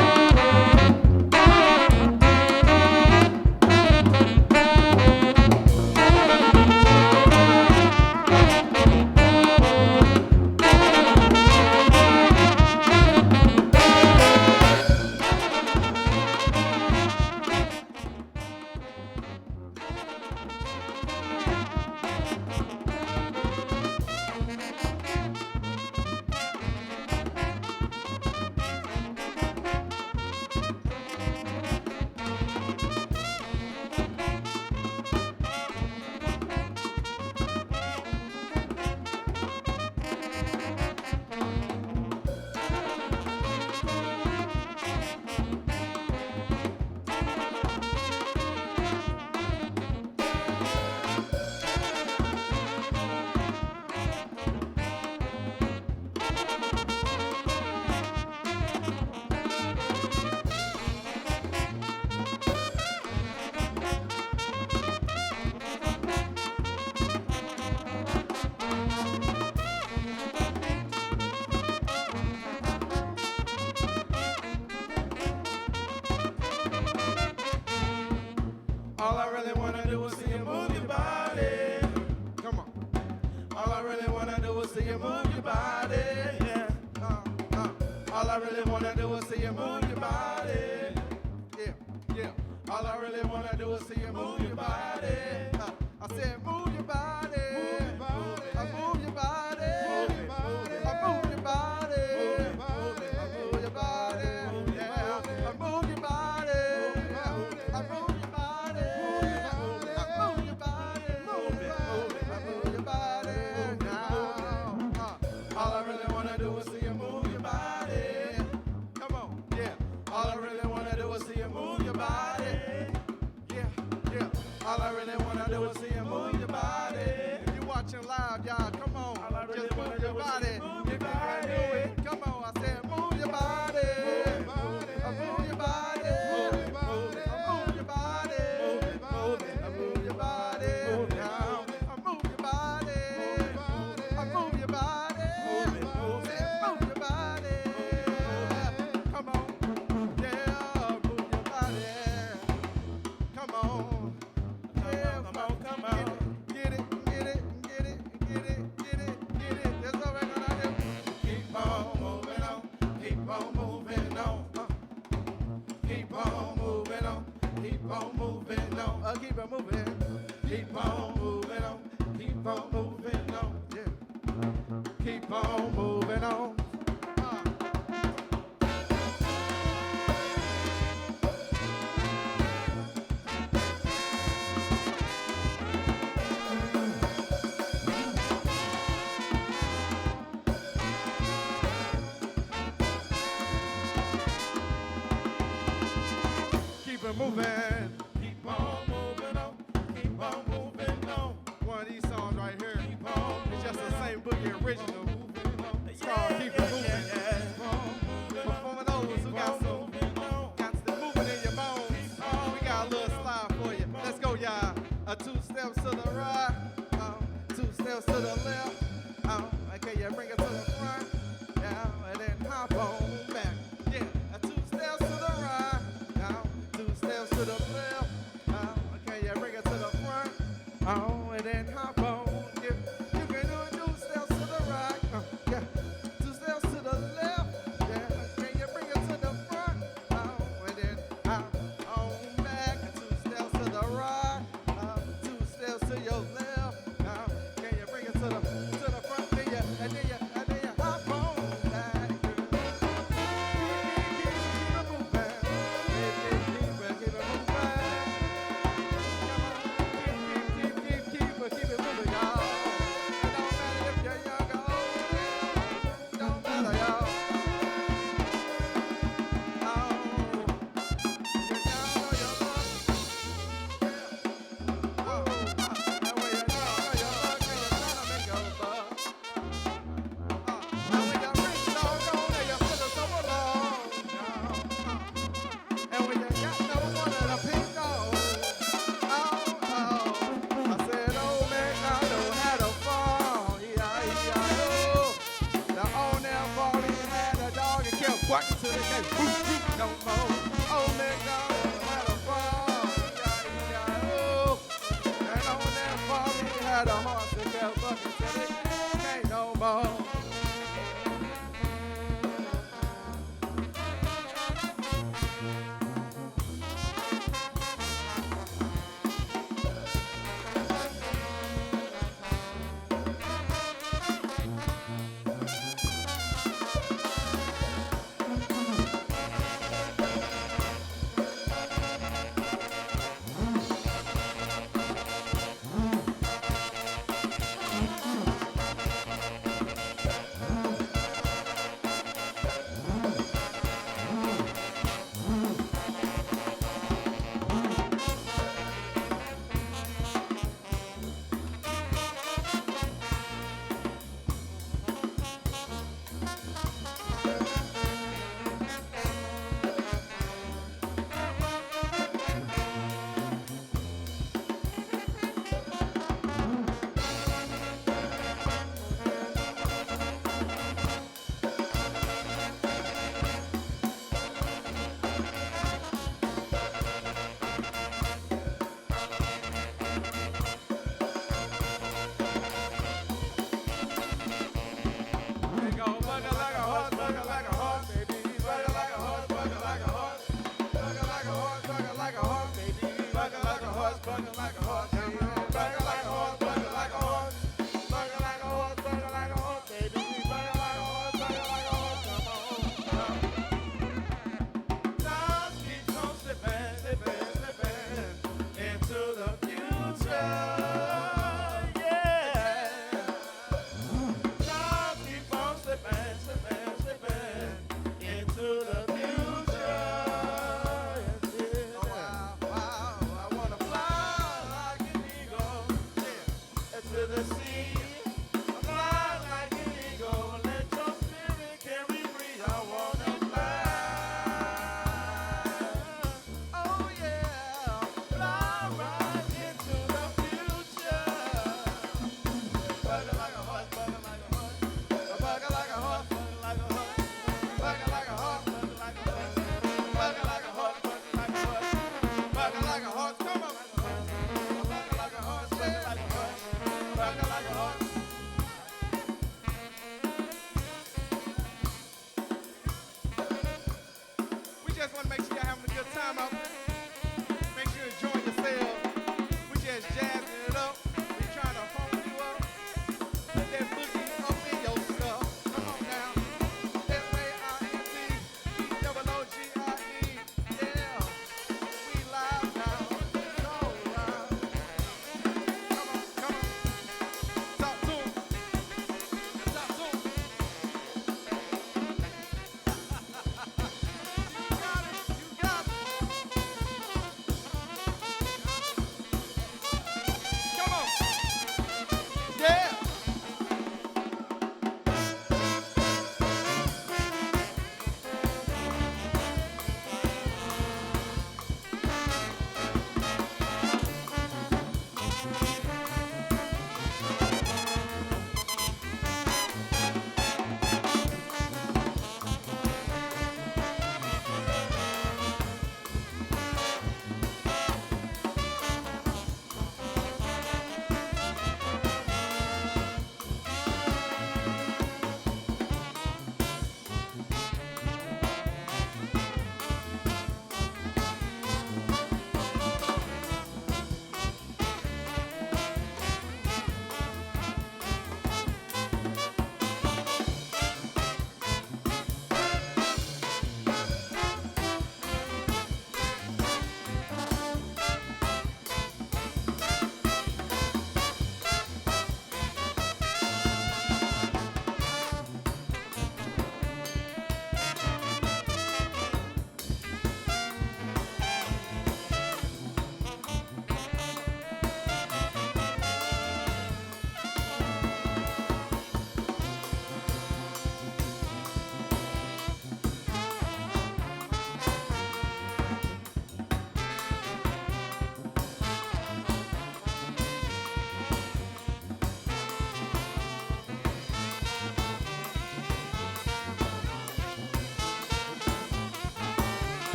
All I really wanna do is see you move your body. Come on. All I really wanna do is see you move your body. Yeah. All I really wanna do is see you move your body. Yeah. All I really wanna do is see you move your body. I said move your body. Move your body. Move your body. Move your body. Move your body. Move your body. Move your body. Yeah. Move your body. Move your body. Move your body. Move your body. Now. All I really wanna do is see you move your body. Come on. Yeah. All I really wanna do is see you move your body. Yeah. All I really wanna do is see you move your body. If you watching live, y'all, come on. All I really Just wanna move your do is body. move your If you can do body. it, come on. I said move your body. Move your body. Move your body. Move your body. Move your body. Now. Move your body. Move your body. Say, move your body. Come on. Yeah, move your body. Come on. Yeah, Come on. get it. That's all we're gonna do. Keep on moving on. Keep on moving on. Keep on moving on. Keep on moving on. Keep it moving. Keep on moving on. Keep on moving on. Yeah. Keep on moving on. Keep it moving. Keep on moving on. Keep on moving on. One of these songs right here. Keep on It's just the same boogie original. moving on. It's called Keep It Moving. But for those who got some moving in your bones, we got a little slide for you. Let's go, y'all. 2 steps to the right, 2 steps to the left. Okay, yeah, bring it to the front, yeah, and then hop on back. Yeah, 2 steps to the right, 2 steps to the left. Okay, yeah, bring it to the front, and then hop on. You can do 2 steps to the right, yeah, 2 steps to the left. Yeah, can you bring it to the front, and then hop on back. 2 steps to the right, 2 steps to your left. No more. Old MacDonald had a farm. E-I-E-I-O. And on that farm he had a horse that kept bucking till it can't no more.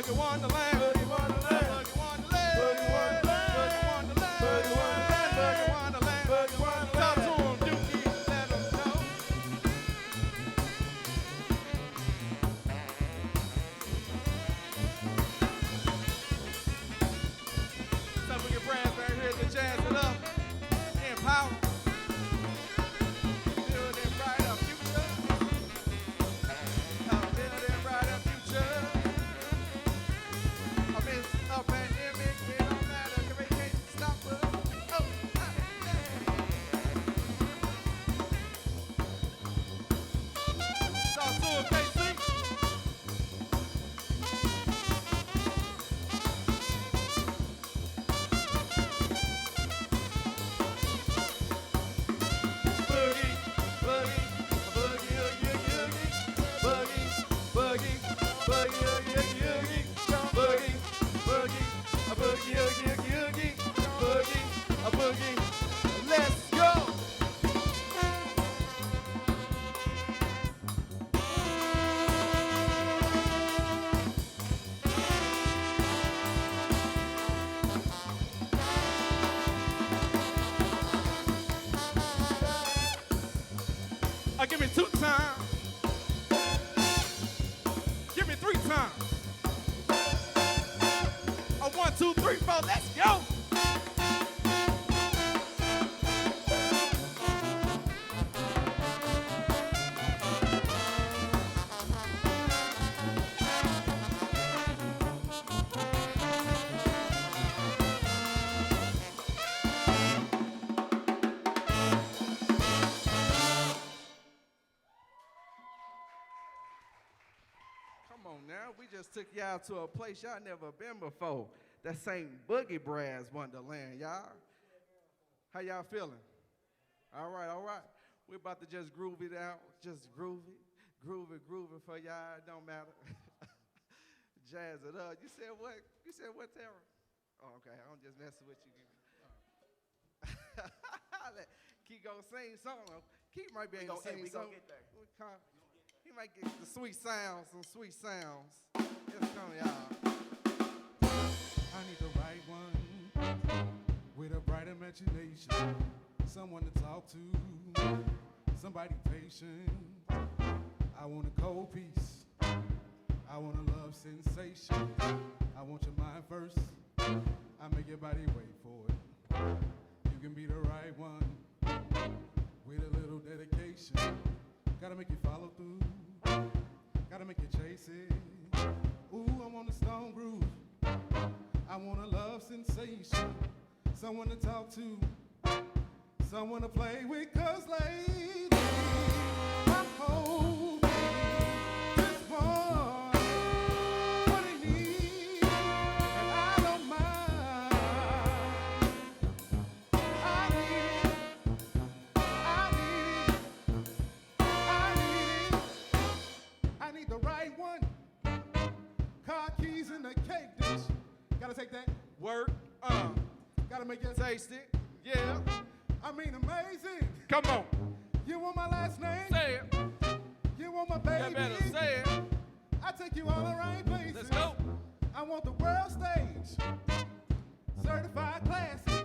Boogie Wonderland. Boogie Wonderland. Boogie Wonderland. Boogie Wonderland. Boogie Wonderland. Boogie Wonderland. Boogie Wonderland. Talk to 'em, Dookie. Let 'em know. So we get brands right here to jazz it up. NPower. Building brighter future. Building brighter future. Amidst a pandemic, it don't matter 'cause they can't stop us. Oh, talk to 'em, KC. Boogie, boogie, boogie, oogie, oogie, boogie, boogie, boogie, oogie, oogie, boogie, boogie, a boogie, oogie, oogie, oogie, boogie, a boogie. Let's go. Give me 2 times. Give me 3 times. 1, 2, 3, 4. Let's go. Come on now, we just took y'all to a place y'all never been before. That St. Boogie Brass Wonderland, y'all. How y'all feeling? All right, all right. We're about to just groove it out, just groove it for y'all. It don't matter. Jazz it up. You said what? You said what, Tara? Oh, okay, I'm just messing with you. Keith gonna sing something. Keith might be able to sing something. He might get the sweet sounds, some sweet sounds. It's coming, y'all. I need the right one with a bright imagination, someone to talk to, somebody patient. I want a cold piece. I want a love sensation. I want your mind first. I make your body wait for it. You can be the right one with a little dedication. Gotta make you follow through. Gotta make you chase it. Ooh, I want a stone groove. I want a love sensation. Someone to talk to. Someone to play with. 'Cause lately I'm hoping this one what he needs, and I don't mind. I need it. I need the right one. Car keys in the cake dish. Gotta take that. Work, Gotta make it. taste it, yeah. I mean, amazing. Come on, You want my last name? say it. You want my baby? You better say it. I take you all the right places. Let's go. I want the world stage. Certified classics.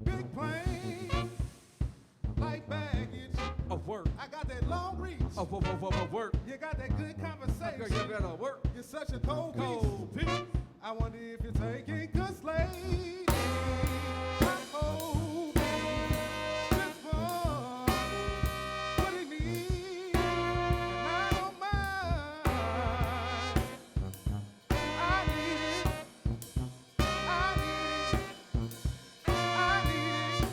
Big plane. Light baggage. Work, I got that long reach. work. You got that good conversation. You better work. You're such a cold piece. Cold piece. I wonder if you're taking 'cause lately I'm hoping this one what he needs, and I don't mind. I need it. I need it. I need it.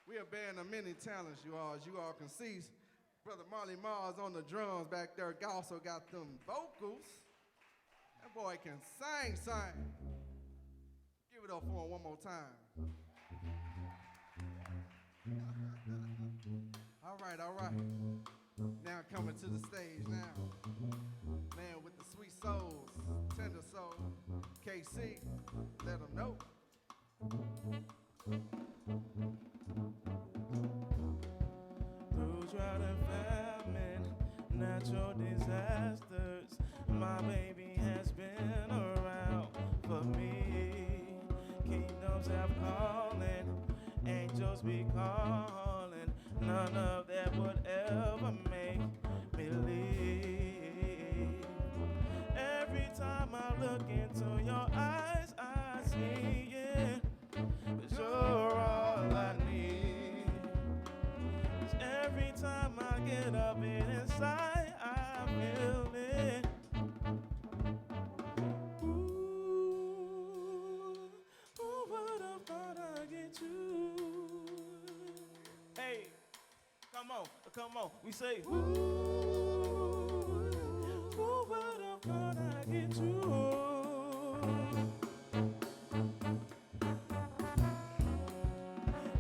We a band of many talents, you all. As you all can see, Brother Marley Mars on the drums back there. Also got them vocals. That boy can sing. Give it up for him one more time. All right. Now coming to the stage now. Man with the sweet souls, tender soul. KC, let them know. Through drought and famine, natural disasters, my baby has been around for me. Kingdoms have calling, angels be calling, none of that would ever make me leave. Every time I look into your eyes, I see it, 'cause you're all I need. 'Cause every time I get up and inside, I feel it. Ooh, who would have thought I'd get you? Hey, come on, we say, ooh, who would have thought I'd get you?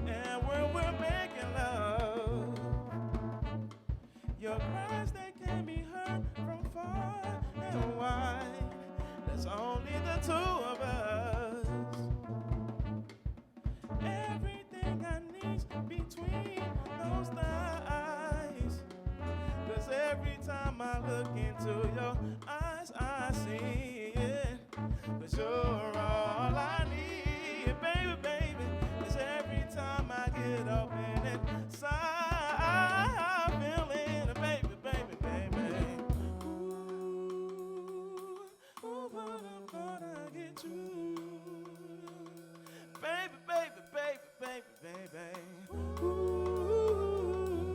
And when we're making love, your cries, they can be heard from far and wide. There's only the two of us. Everything I need between those thighs. 'Cause every time I look into your eyes, I see it. 'Cause you're all I need, baby. 'Cause every time I get up and inside, I feel it, baby. Ooh, who would have thought I'd get you? Baby. Ooh,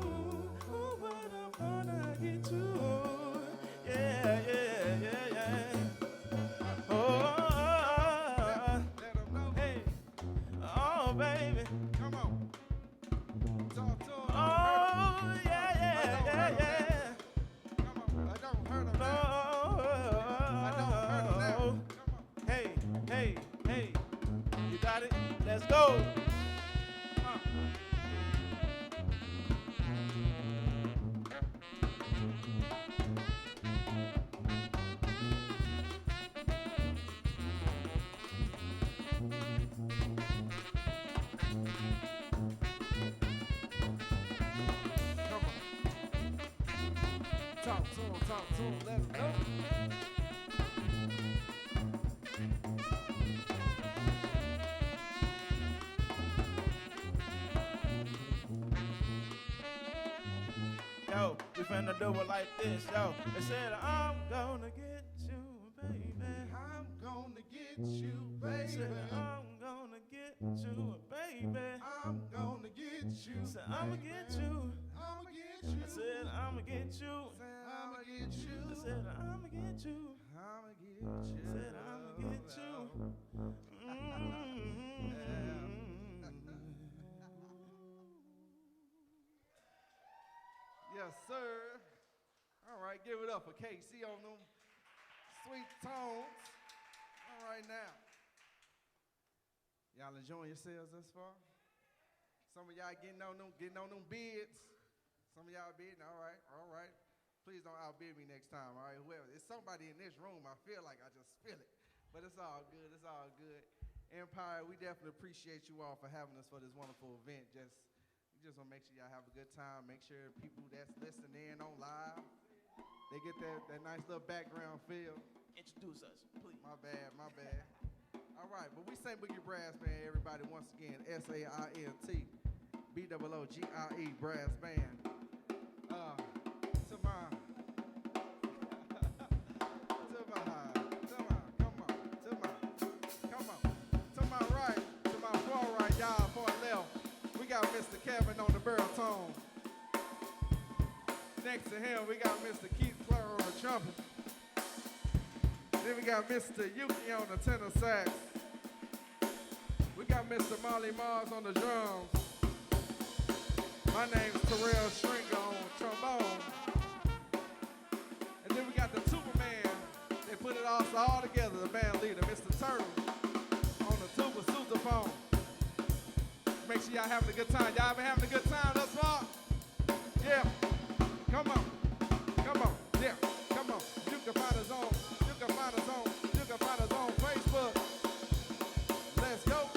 who would have thought I'd get you? Yeah. Let them know. Hey, oh baby. Come on. Talk to him. Oh yeah. Come on. I don't hurt him now. Hey, you got it? Let's go. Talk to him, let him know. Yo, we finna do it like this, yo. They said, I'm gonna get you, baby. I'm gonna get you, They said, baby. I'm gonna get you, baby. I'm gonna get you. Said, I'ma get you. I'ma get you. I said, I'ma get you. I'ma get you. I said, I'ma get you. I'ma get you. I said, I'ma get you. Yes, sir. All right, give it up for KC on them sweet tones. All right, now. Y'all enjoying yourselves thus far? Some of y'all getting on them bids. Some of y'all bidding. All right. Please don't outbid me next time. All right, whoever. It's somebody in this room. I feel like I just feel it, but it's all good. NPower, we definitely appreciate you all for having us for this wonderful event. We just want to make sure y'all have a good time. Make sure people that's listening in on live, they get that nice little background feel. Introduce us, please. My bad. All right, but we sing Boogie Brass Band, everybody, once again. SAINT, BOOGIE Brass Band. To my right, to my far right, y'all, far left, we got Mr. Kevin on the baritone. Next to him, we got Mr. Keith Clare on the trumpet. Then we got Mr. Yuki on the tenor sax. We got Mr. Marley Mars on the drums. My name's Terrell Stringer on trombone. And then we got the tuba man. They put it all together, the band leader, Mr. Turtle, on the tuba sousaphone. Make sure y'all having a good time. Y'all been having a good time thus far? Yeah. Come on. Come on. Yeah. Come on. You can find us on. You can find us on. You can find us on Facebook. Let's go.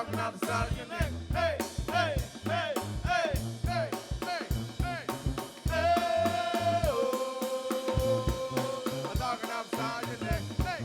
dogging out the side of your neck. Hey, hey, hey, hey, hey, hey, hey, hey, oh, a dogging out the side of your neck. Hey.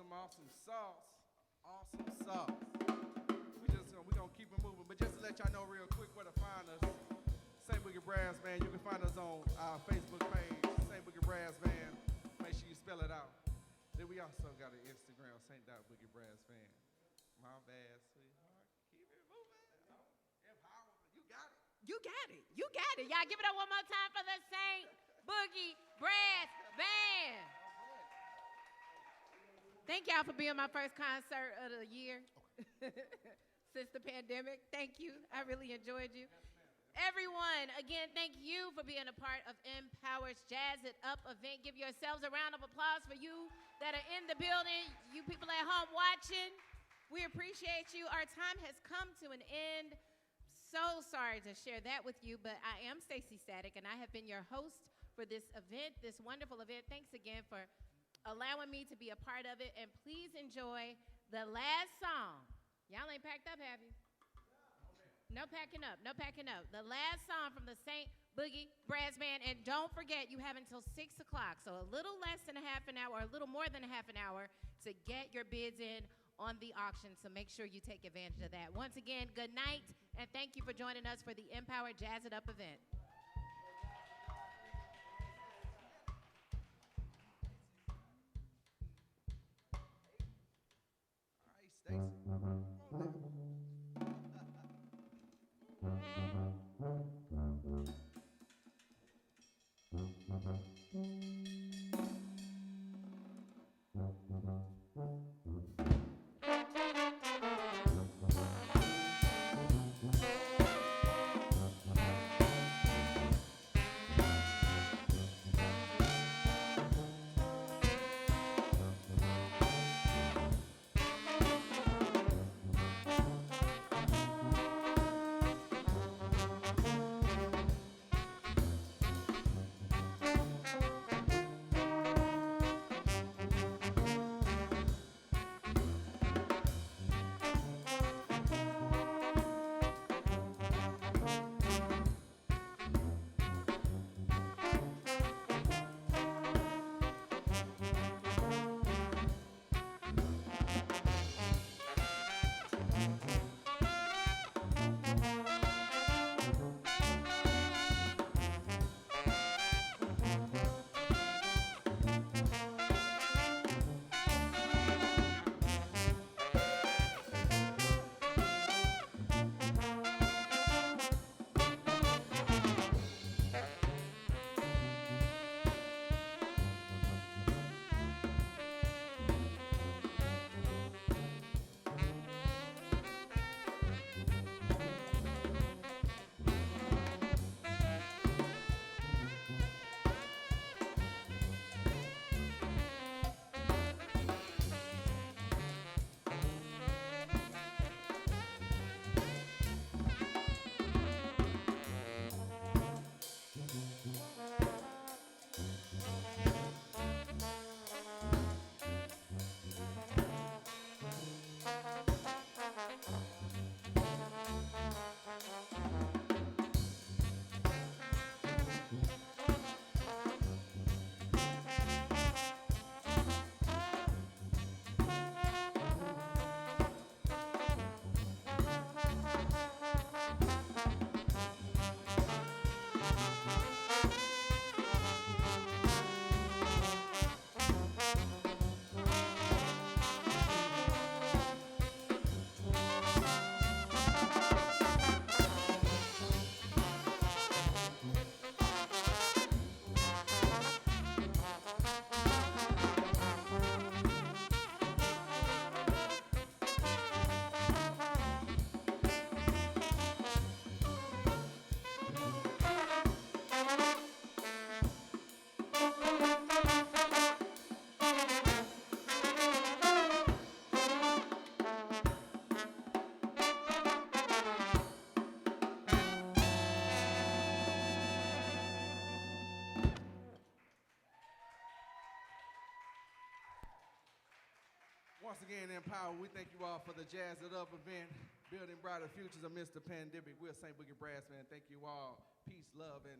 Awesome sauce. Awesome sauce. We gonna keep it moving, but just to let y'all know real quick where to find us. St. Boogie Brass Band. You can find us on our Facebook page, St. Boogie Brass Band. Make sure you spell it out. Then we also got an Instagram, St. Boogie Brass Band. My bad, sweetheart. Keep it moving. Empower. You got it. You got it. You got it. Y'all give it up one more time for the St. Boogie Brass Band. Thank y'all for being my first concert of the year since the pandemic. Thank you. I really enjoyed you. Everyone, again, thank you for being a part of NPower's Jazz It Up event. Give yourselves a round of applause for you that are in the building, you people at home watching. We appreciate you. Our time has come to an end. So sorry to share that with you, but I am Stacey Static, and I have been your host for this event, this wonderful event. Thanks again for allowing me to be a part of it, and please enjoy the last song. Y'all ain't packed up, have you? No packing up, no packing up. The last song from the St. Boogie Brass Band, and don't forget, you have until 6 o'clock, so a little less than a half an hour, a little more than a half an hour to get your bids in on the auction, so make sure you take advantage of that. Once again, good night, and thank you for joining us for the NPower Jazz It Up event. Once again, NPower, we thank you all for the Jazz It Up event, building brighter futures amidst the pandemic. We're St. Boogie Brass, man. Thank you all. Peace, love, and